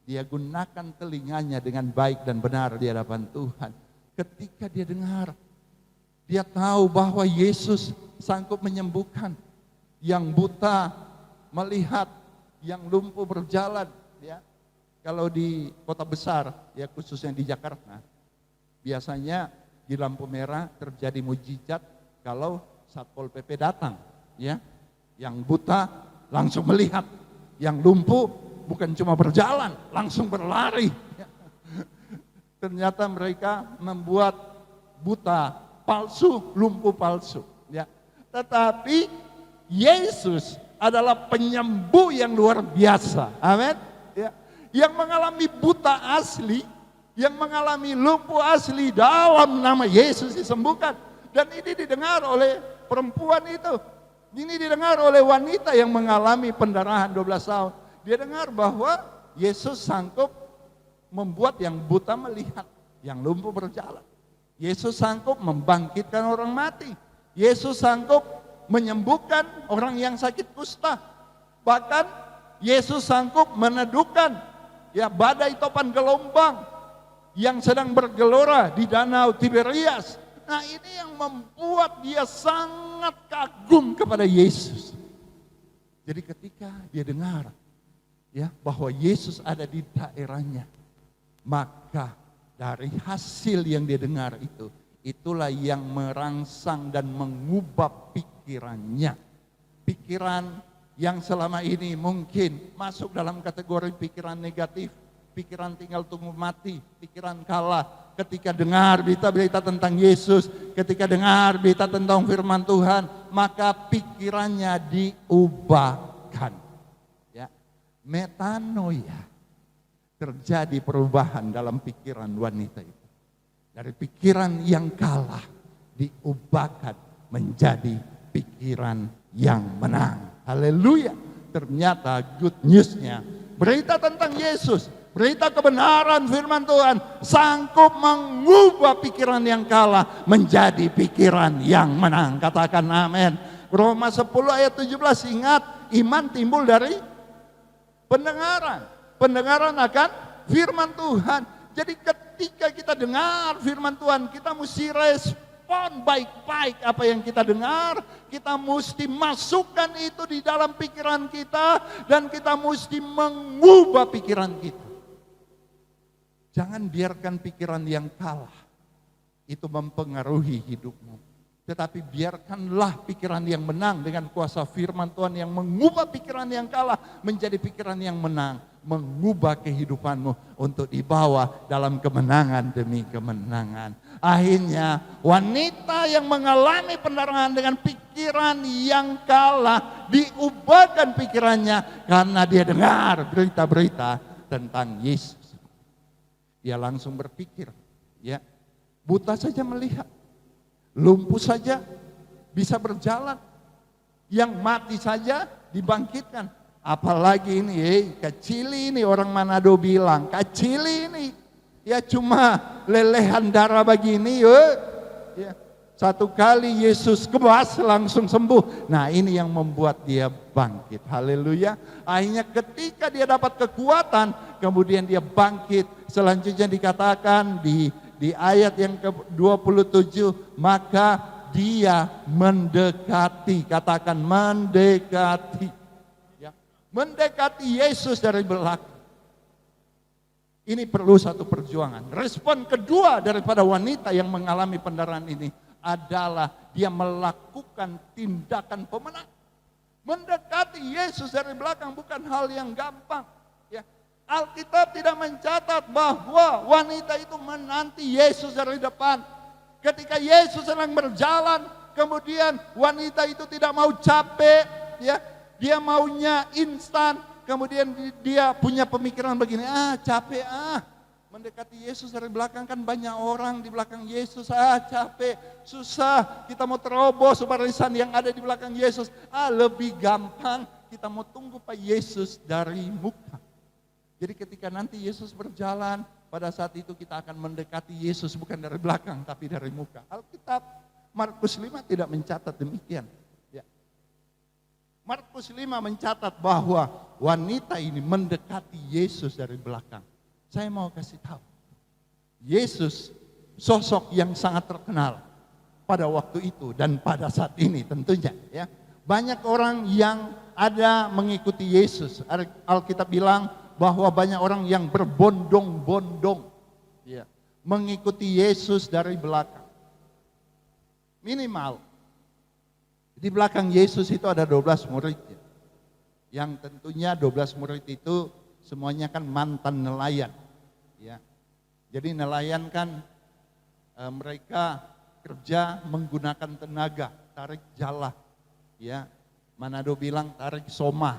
dia gunakan telinganya dengan baik dan benar di hadapan Tuhan. Ketika dia dengar, dia tahu bahwa Yesus sanggup menyembuhkan. Yang buta melihat, yang lumpuh berjalan. Ya. Kalau di kota besar, ya khususnya di Jakarta, biasanya di lampu merah terjadi mujizat kalau Satpol PP datang. Ya. Yang buta langsung melihat, yang lumpuh bukan cuma berjalan, langsung berlari. Ternyata mereka membuat buta palsu, lumpuh palsu. Ya. Tetapi Yesus adalah penyembuh yang luar biasa. Amin. Ya. Yang mengalami buta asli, yang mengalami lumpuh asli, dalam nama Yesus disembuhkan. Dan ini didengar oleh perempuan itu. Ini didengar oleh wanita yang mengalami pendarahan 12 tahun. Dia dengar bahwa Yesus sanggup membuat yang buta melihat, yang lumpuh berjalan. Yesus sanggup membangkitkan orang mati. Yesus sanggup menyembuhkan orang yang sakit kusta. Bahkan Yesus sanggup meneduhkan ya badai topan gelombang yang sedang bergelora di danau Tiberias. Nah, ini yang membuat dia sangat kagum kepada Yesus. Jadi ketika dia dengar ya bahwa Yesus ada di daerahnya, maka dari hasil yang dia dengar itu, itulah yang merangsang dan mengubah pikirannya. Pikiran yang selama ini mungkin masuk dalam kategori pikiran negatif, pikiran tinggal tunggu mati, pikiran kalah. Ketika dengar berita-berita tentang Yesus, ketika dengar berita tentang firman Tuhan, maka pikirannya diubahkan. Ya, metanoia, terjadi perubahan dalam pikiran wanita itu. Dari pikiran yang kalah diubahkan menjadi pikiran yang menang. Haleluya. Ternyata good news-nya, berita tentang Yesus, berita kebenaran firman Tuhan sanggup mengubah pikiran yang kalah menjadi pikiran yang menang. Katakan amin. Roma 10 ayat 17, ingat, iman timbul dari pendengaran. Pendengaran akan firman Tuhan. Jadi ketika kita dengar firman Tuhan, kita mesti respon baik-baik apa yang kita dengar. Kita mesti masukkan itu di dalam pikiran kita, dan kita mesti mengubah pikiran kita. Jangan biarkan pikiran yang kalah itu mempengaruhi hidupmu. Tetapi biarkanlah pikiran yang menang dengan kuasa firman Tuhan yang mengubah pikiran yang kalah menjadi pikiran yang menang. Mengubah kehidupanmu untuk dibawa dalam kemenangan demi kemenangan. Akhirnya wanita yang mengalami pendarahan dengan pikiran yang kalah, diubahkan pikirannya karena dia dengar berita-berita tentang Yesus. Dia langsung berpikir, ya, buta saja melihat, lumpuh saja bisa berjalan, yang mati saja dibangkitkan. Apalagi ini, kecil ini, orang Manado bilang, kecil ini, ya cuma lelehan darah begini, ya. Satu kali Yesus kebas langsung sembuh. Nah ini yang membuat dia bangkit. Haleluya. Akhirnya ketika dia dapat kekuatan, kemudian dia bangkit. Selanjutnya dikatakan di ayat yang ke-27, maka dia mendekati. Katakan mendekati. Mendekati Yesus dari belakang. Ini perlu satu perjuangan. Respon kedua daripada wanita yang mengalami pendarahan ini adalah dia melakukan tindakan pemenang. Mendekati Yesus dari belakang bukan hal yang gampang. Ya. Alkitab tidak mencatat bahwa wanita itu menanti Yesus dari depan. Ketika Yesus sedang berjalan, kemudian wanita itu tidak mau capek, ya. Dia maunya instan, kemudian dia punya pemikiran begini, capek mendekati Yesus dari belakang, kan banyak orang di belakang Yesus, capek, susah, kita mau terobos barisan yang ada di belakang Yesus, lebih gampang kita mau tunggu Pak Yesus dari muka. Jadi ketika nanti Yesus berjalan, pada saat itu kita akan mendekati Yesus bukan dari belakang tapi dari muka. Alkitab Markus 5 tidak mencatat demikian. Markus 5 mencatat bahwa wanita ini mendekati Yesus dari belakang. Saya mau kasih tahu, Yesus sosok yang sangat terkenal pada waktu itu dan pada saat ini tentunya. Ya, banyak orang yang ada mengikuti Yesus. Alkitab bilang bahwa banyak orang yang berbondong-bondong, ya, mengikuti Yesus dari belakang. Minimal di belakang Yesus itu ada 12 murid. Yang tentunya 12 murid itu semuanya kan mantan nelayan. Ya. Jadi nelayan kan mereka kerja menggunakan tenaga, tarik jala. Ya. Manado bilang tarik soma.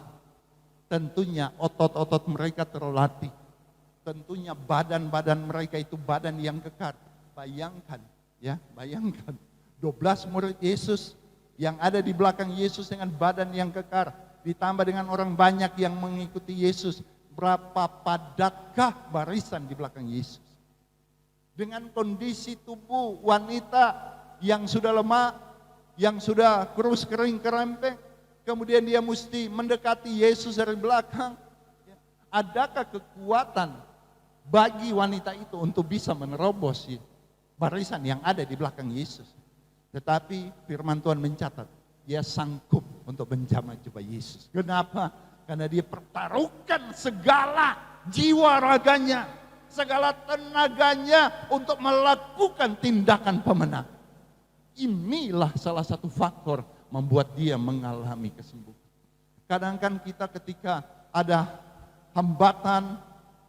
Tentunya otot-otot mereka terlatih. Tentunya badan-badan mereka itu badan yang kekar. Bayangkan, ya, bayangkan 12 murid Yesus yang ada di belakang Yesus dengan badan yang kekar, ditambah dengan orang banyak yang mengikuti Yesus. Berapa padatkah barisan di belakang Yesus? Dengan kondisi tubuh wanita yang sudah lemah, yang sudah kurus kering kerempeng, kemudian dia mesti mendekati Yesus dari belakang. Adakah kekuatan bagi wanita itu untuk bisa menerobos barisan yang ada di belakang Yesus? Tetapi firman Tuhan mencatat, dia sanggup untuk menjamah jubah Yesus. Kenapa? Karena dia pertaruhkan segala jiwa raganya, segala tenaganya untuk melakukan tindakan pemenang. Inilah salah satu faktor membuat dia mengalami kesembuhan. Kadang kan kita ketika ada hambatan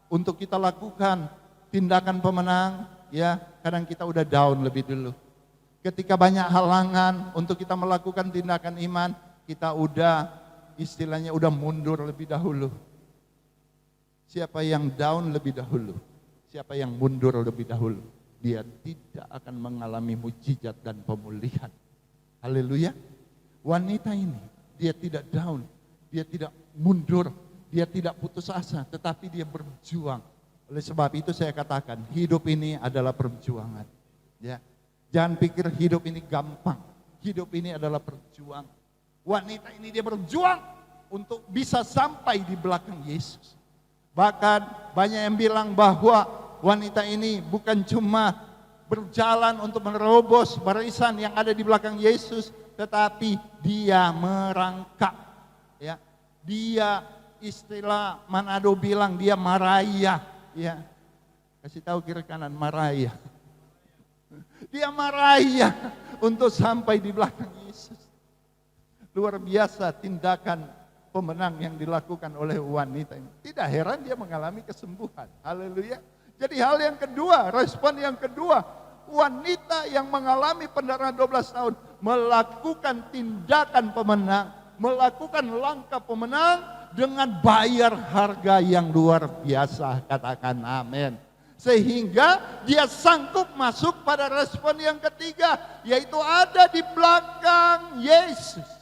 untuk kita lakukan tindakan pemenang, ya kadang kita udah down lebih dulu. Ketika banyak halangan untuk kita melakukan tindakan iman, kita udah istilahnya udah mundur lebih dahulu. Siapa yang down lebih dahulu, siapa yang mundur lebih dahulu, dia tidak akan mengalami mujizat dan pemulihan. Haleluya. Wanita ini, dia tidak down, dia tidak mundur, dia tidak putus asa, tetapi dia berjuang. Oleh sebab itu saya katakan, hidup ini adalah perjuangan. Ya, jangan pikir hidup ini gampang. Hidup ini adalah perjuangan. Wanita ini dia berjuang untuk bisa sampai di belakang Yesus. Bahkan banyak yang bilang bahwa wanita ini bukan cuma berjalan untuk menerobos barisan yang ada di belakang Yesus, tetapi dia merangkak. Ya, dia istilah Manado bilang dia maraya. Ya, kasih tahu kiri kanan maraya. Dia maraya untuk sampai di belakang Yesus. Luar biasa tindakan pemenang yang dilakukan oleh wanita ini. Tidak heran dia mengalami kesembuhan. Haleluya. Jadi hal yang kedua, respon yang kedua, wanita yang mengalami pendarahan 12 tahun melakukan tindakan pemenang, melakukan langkah pemenang dengan bayar harga yang luar biasa. Katakan amin. Sehingga dia sanggup masuk pada respon yang ketiga, yaitu ada di belakang Yesus.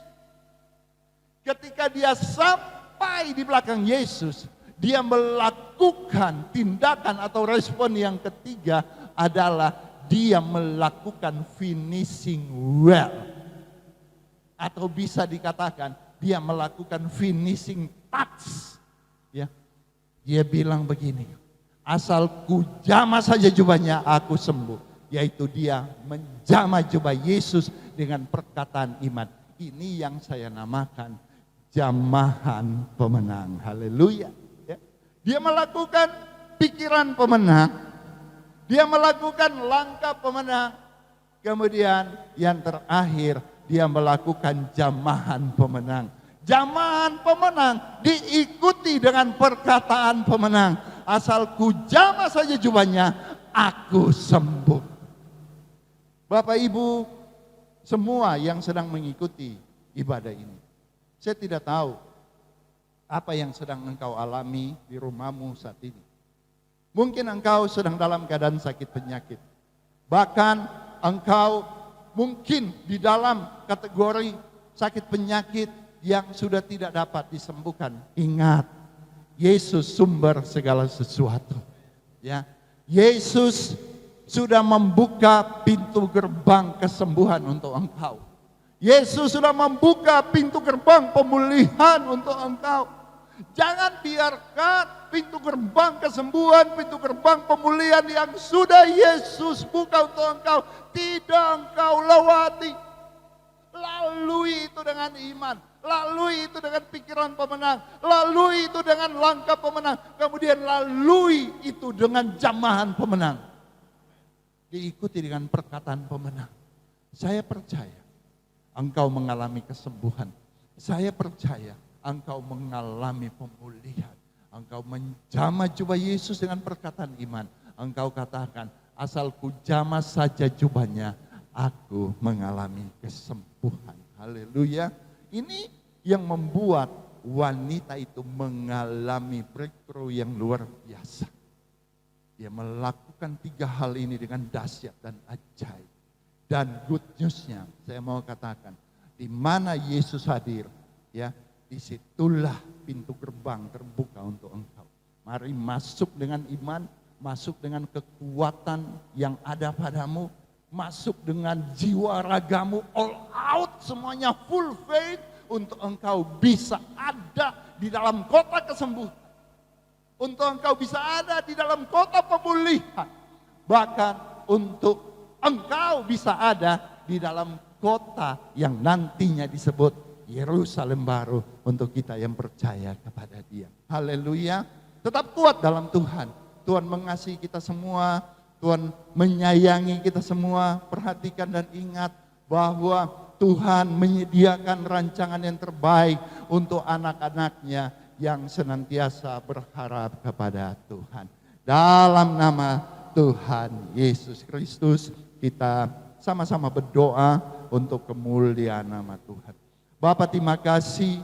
Ketika dia sampai di belakang Yesus, dia melakukan tindakan atau respon yang ketiga adalah dia melakukan finishing well. Atau bisa dikatakan dia melakukan finishing touch. Ya. Dia bilang begini, asal ku jamah saja jubahnya aku sembuh. Yaitu dia menjamah jubah Yesus dengan perkataan iman. Ini yang saya namakan jamahan pemenang. Haleluya. Ya. Dia melakukan pikiran pemenang. Dia melakukan langkah pemenang. Kemudian yang terakhir dia melakukan jamahan pemenang. Jamahan pemenang diikuti dengan perkataan pemenang. Asal ku jamah saja jubahnya, aku sembuh. Bapak Ibu semua yang sedang mengikuti ibadah ini. Saya tidak tahu apa yang sedang engkau alami di rumahmu saat ini. Mungkin engkau sedang dalam keadaan sakit penyakit. Bahkan engkau mungkin di dalam kategori sakit penyakit yang sudah tidak dapat disembuhkan. Ingat, Yesus sumber segala sesuatu. Ya, Yesus sudah membuka pintu gerbang kesembuhan untuk engkau. Yesus sudah membuka pintu gerbang pemulihan untuk engkau. Jangan biarkan pintu gerbang kesembuhan, pintu gerbang pemulihan yang sudah Yesus buka untuk engkau tidak engkau lewati. Lalui itu dengan iman, lalui itu dengan pikiran pemenang, lalui itu dengan langkah pemenang, kemudian lalui itu dengan jamahan pemenang. Diikuti dengan perkataan pemenang. Saya percaya engkau mengalami kesembuhan. Saya percaya engkau mengalami pemulihan. Engkau menjamah jubah Yesus dengan perkataan iman. Engkau katakan, asal ku jamah saja jubahnya, aku mengalami kesembuhan. Haleluya. Ini yang membuat wanita itu mengalami breakthrough yang luar biasa. Dia melakukan 3 hal ini dengan dahsyat dan ajaib. Dan good news-nya, saya mau katakan, di mana Yesus hadir, ya, disitulah pintu gerbang terbuka untuk engkau. Mari masuk dengan iman, masuk dengan kekuatan yang ada padamu, masuk dengan jiwa ragamu all out, semuanya full faith untuk engkau bisa ada di dalam kota kesembuhan. Untuk engkau bisa ada di dalam kota pemulihan. Bahkan untuk engkau bisa ada di dalam kota yang nantinya disebut Yerusalem baru untuk kita yang percaya kepada Dia. Haleluya. Tetap kuat dalam Tuhan. Tuhan mengasihi kita semua. Tuhan menyayangi kita semua. Perhatikan dan ingat bahwa Tuhan menyediakan rancangan yang terbaik untuk anak-anaknya yang senantiasa berharap kepada Tuhan. Dalam nama Tuhan Yesus Kristus, kita sama-sama berdoa untuk kemuliaan nama Tuhan. Bapa, terima kasih.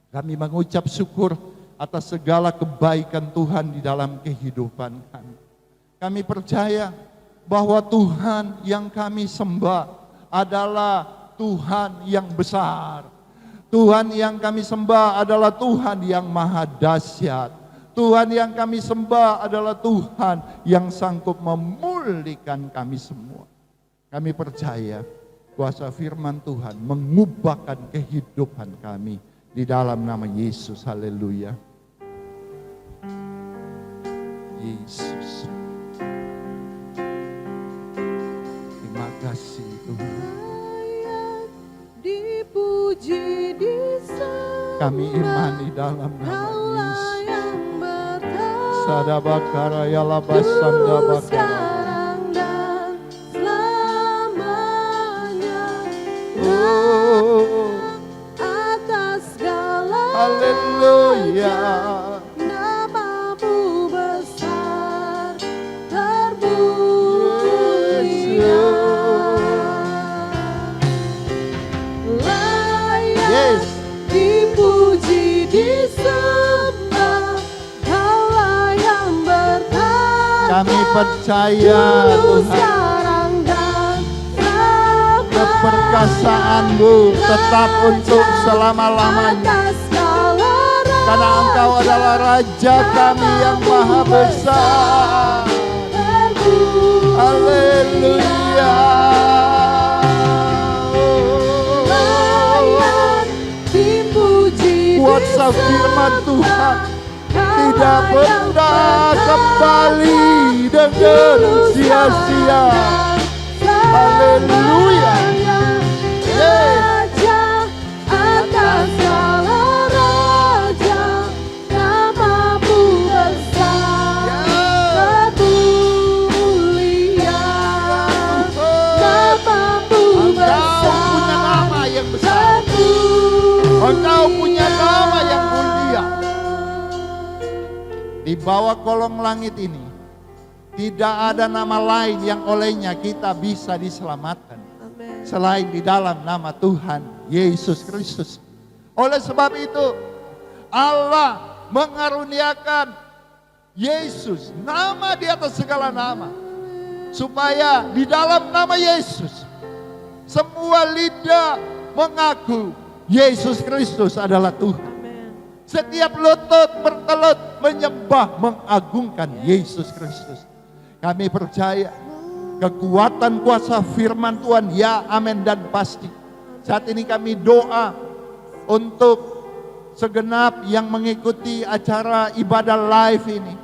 Kami mengucap syukur atas segala kebaikan Tuhan di dalam kehidupan kami. Kami percaya bahwa Tuhan yang kami sembah adalah Tuhan yang besar. Tuhan yang kami sembah adalah Tuhan yang maha dahsyat. Tuhan yang kami sembah adalah Tuhan yang sanggup memulihkan kami semua. Kami percaya kuasa firman Tuhan mengubahkan kehidupan kami di dalam nama Yesus. Haleluya. Yesus. Terima kasih Tuhan. Dipuji di Kami imani dalam nama Kaulah Yesus. yang bertata Sadabakara ya labasanda bakara. sekarang dan selamanya. Oh, Atas segala haleluya. namamu besar terpujian. Yes. Dipuji, disembah, Kaulah yang bertata Kami percaya dulu, Tuhan, sekarang dan selamanya. keperkasaan-Mu tetap untuk selama-lamanya. Atas segala Karena Engkau adalah Raja kami yang maha besar. terpujian. Haleluya. Kuasa firman Tuhan tidak pernah kembali dengan sia-sia. Haleluya. Raja atas segala raja, namamu besar termuliaan. Namamu Engkau punya nama yang besar. Engkau punya nama yang mulia. Di bawah kolong langit ini tidak ada nama lain yang olehnya kita bisa diselamatkan selain di dalam nama Tuhan Yesus Kristus. Oleh sebab itu Allah mengaruniakan Yesus, nama di atas segala nama, supaya di dalam nama Yesus semua lidah mengaku Yesus Kristus adalah Tuhan. Setiap lutut bertelut menyembah, mengagungkan Yesus Kristus. Kami percaya kekuatan kuasa firman Tuhan, ya amin dan pasti. Saat ini kami doa untuk segenap yang mengikuti acara ibadah live ini.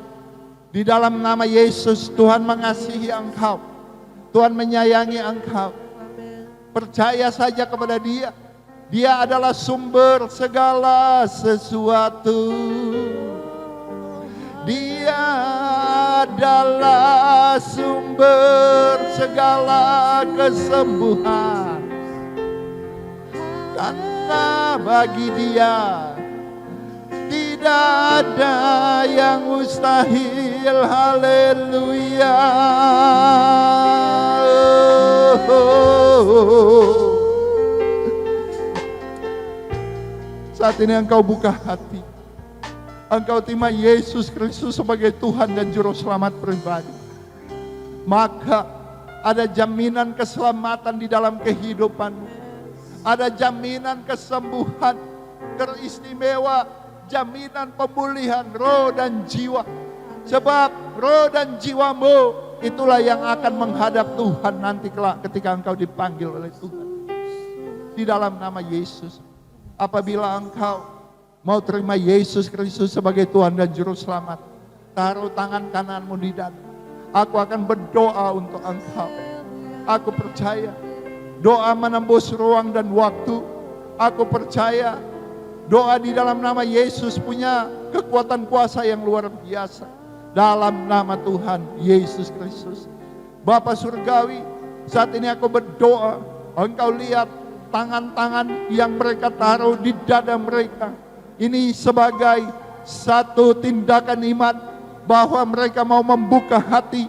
Di dalam nama Yesus, Tuhan mengasihi engkau. Tuhan menyayangi engkau. Percaya saja kepada Dia. Dia adalah sumber segala sesuatu. Dia adalah sumber segala kesembuhan. Karena bagi Dia tidak ada yang mustahil. Haleluya. Saat ini engkau buka hati. Engkau terima Yesus Kristus sebagai Tuhan dan Juru Selamat pribadi. Maka ada jaminan keselamatan di dalam kehidupanmu. Ada jaminan kesembuhan teristimewa. Jaminan pemulihan roh dan jiwa. Sebab roh dan jiwamu itulah yang akan menghadap Tuhan nanti kelak ketika engkau dipanggil oleh Tuhan. Di dalam nama Yesus. Apabila engkau mau terima Yesus Kristus sebagai Tuhan dan Juru Selamat, taruh tangan kananmu di dada. Aku akan berdoa untuk engkau. Aku percaya doa menembus ruang dan waktu. Aku percaya doa di dalam nama Yesus punya kekuatan kuasa yang luar biasa. Dalam nama Tuhan Yesus Kristus. Bapa Surgawi, saat ini aku berdoa, Engkau lihat tangan-tangan yang mereka taruh di dada mereka. Ini sebagai satu tindakan iman bahwa mereka mau membuka hati.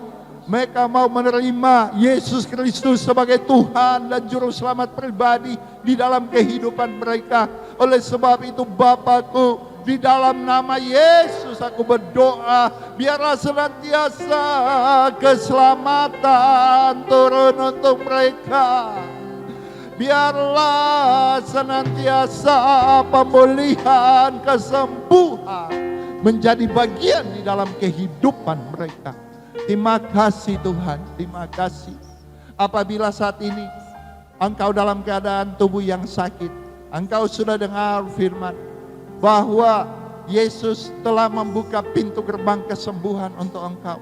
Mereka mau menerima Yesus Kristus sebagai Tuhan dan Juru Selamat pribadi di dalam kehidupan mereka. Oleh sebab itu Bapakku, di dalam nama Yesus aku berdoa, biarlah senantiasa keselamatan turun untuk mereka. Biarlah senantiasa pemulihan, kesembuhan menjadi bagian di dalam kehidupan mereka. Terima kasih Tuhan, terima kasih. Apabila saat ini engkau dalam keadaan tubuh yang sakit, engkau sudah dengar firman bahwa Yesus telah membuka pintu gerbang kesembuhan untuk engkau.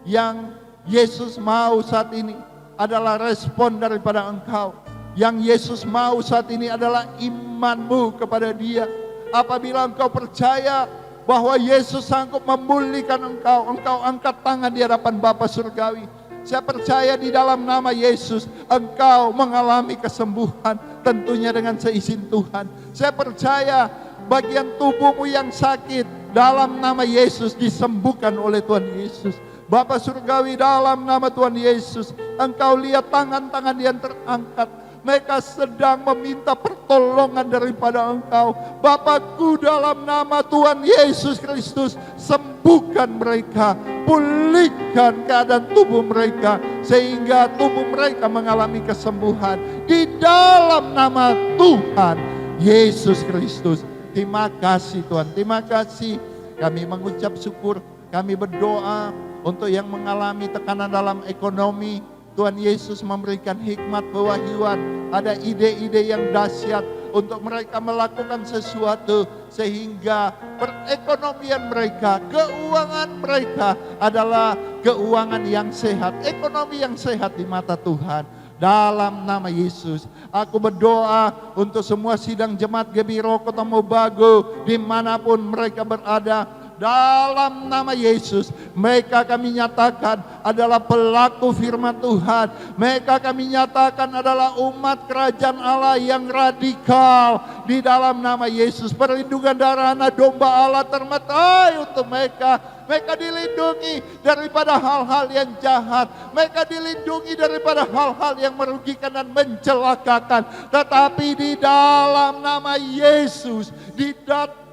Yang Yesus mau saat ini adalah respon daripada engkau. Yang Yesus mau saat ini adalah imanmu kepada Dia. Apabila engkau percaya bahwa Yesus sanggup memulihkan engkau, engkau angkat tangan di hadapan Bapa Surgawi. Saya percaya di dalam nama Yesus engkau mengalami kesembuhan, tentunya dengan seizin Tuhan. Saya percaya bagian tubuhmu yang sakit dalam nama Yesus disembuhkan oleh Tuhan Yesus. Bapa Surgawi, dalam nama Tuhan Yesus, engkau lihat tangan-tangan yang terangkat. Mereka sedang meminta pertolongan daripada engkau. Bapakku, dalam nama Tuhan Yesus Kristus, sembuhkan mereka, pulihkan keadaan tubuh mereka, sehingga tubuh mereka mengalami kesembuhan. Di dalam nama Tuhan Yesus Kristus. Terima kasih Tuhan, terima kasih. Kami mengucap syukur, kami berdoa untuk yang mengalami tekanan dalam ekonomi. Tuhan Yesus memberikan hikmat kewahyuan, ada ide-ide yang dahsyat untuk mereka melakukan sesuatu sehingga perekonomian mereka, keuangan mereka adalah keuangan yang sehat, ekonomi yang sehat di mata Tuhan. Dalam nama Yesus, aku berdoa untuk semua sidang jemaat Gebiro Kota Mobagu dimanapun mereka berada. Dalam nama Yesus, mereka kami nyatakan adalah pelaku firman Tuhan. Mereka kami nyatakan adalah umat kerajaan Allah yang radikal. Di dalam nama Yesus, perlindungan darah anak domba Allah termetai untuk mereka. Mereka dilindungi daripada hal-hal yang jahat. Mereka dilindungi daripada hal-hal yang merugikan dan mencelakakan. Tetapi di dalam nama Yesus,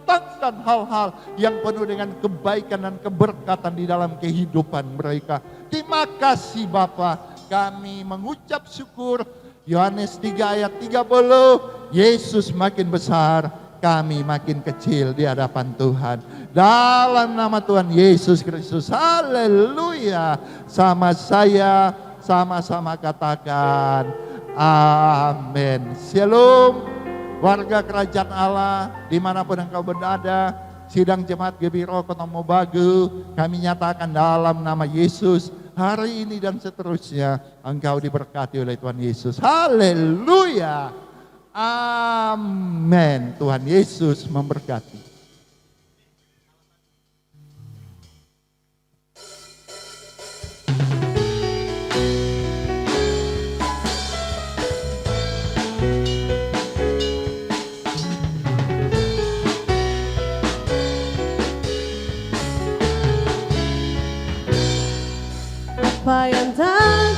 datangkan hal-hal yang penuh dengan kebaikan dan keberkatan di dalam kehidupan mereka. Terima kasih Bapa, kami mengucap syukur. Yohanes 3 ayat 30, Yesus makin besar, kami makin kecil di hadapan Tuhan. Dalam nama Tuhan Yesus Kristus, haleluya. Sama saya, sama-sama katakan amin. Shalom. Warga kerajaan Allah, dimanapun engkau berada, sidang jemaat Gebiro Kota Mobagu, kami nyatakan dalam nama Yesus, hari ini dan seterusnya, engkau diberkati oleh Tuhan Yesus. Haleluya. Amin. Tuhan Yesus memberkati. Apa yang tak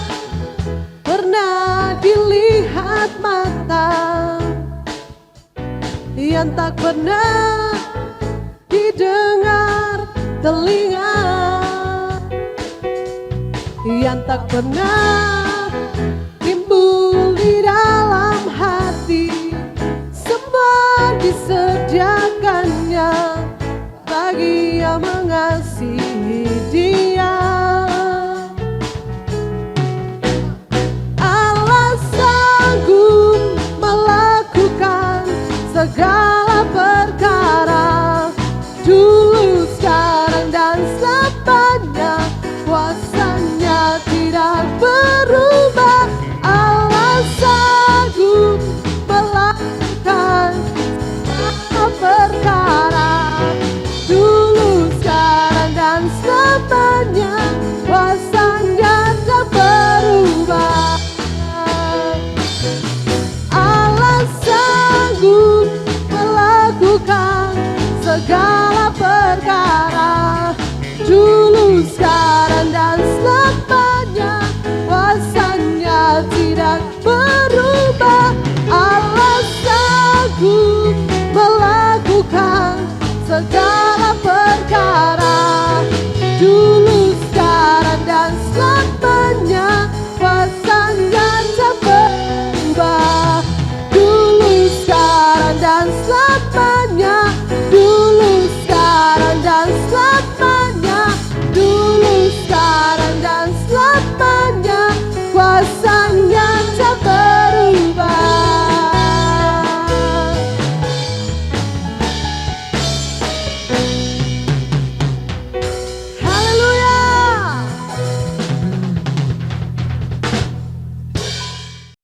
pernah dilihat mata, yang tak pernah didengar telinga, yang tak pernah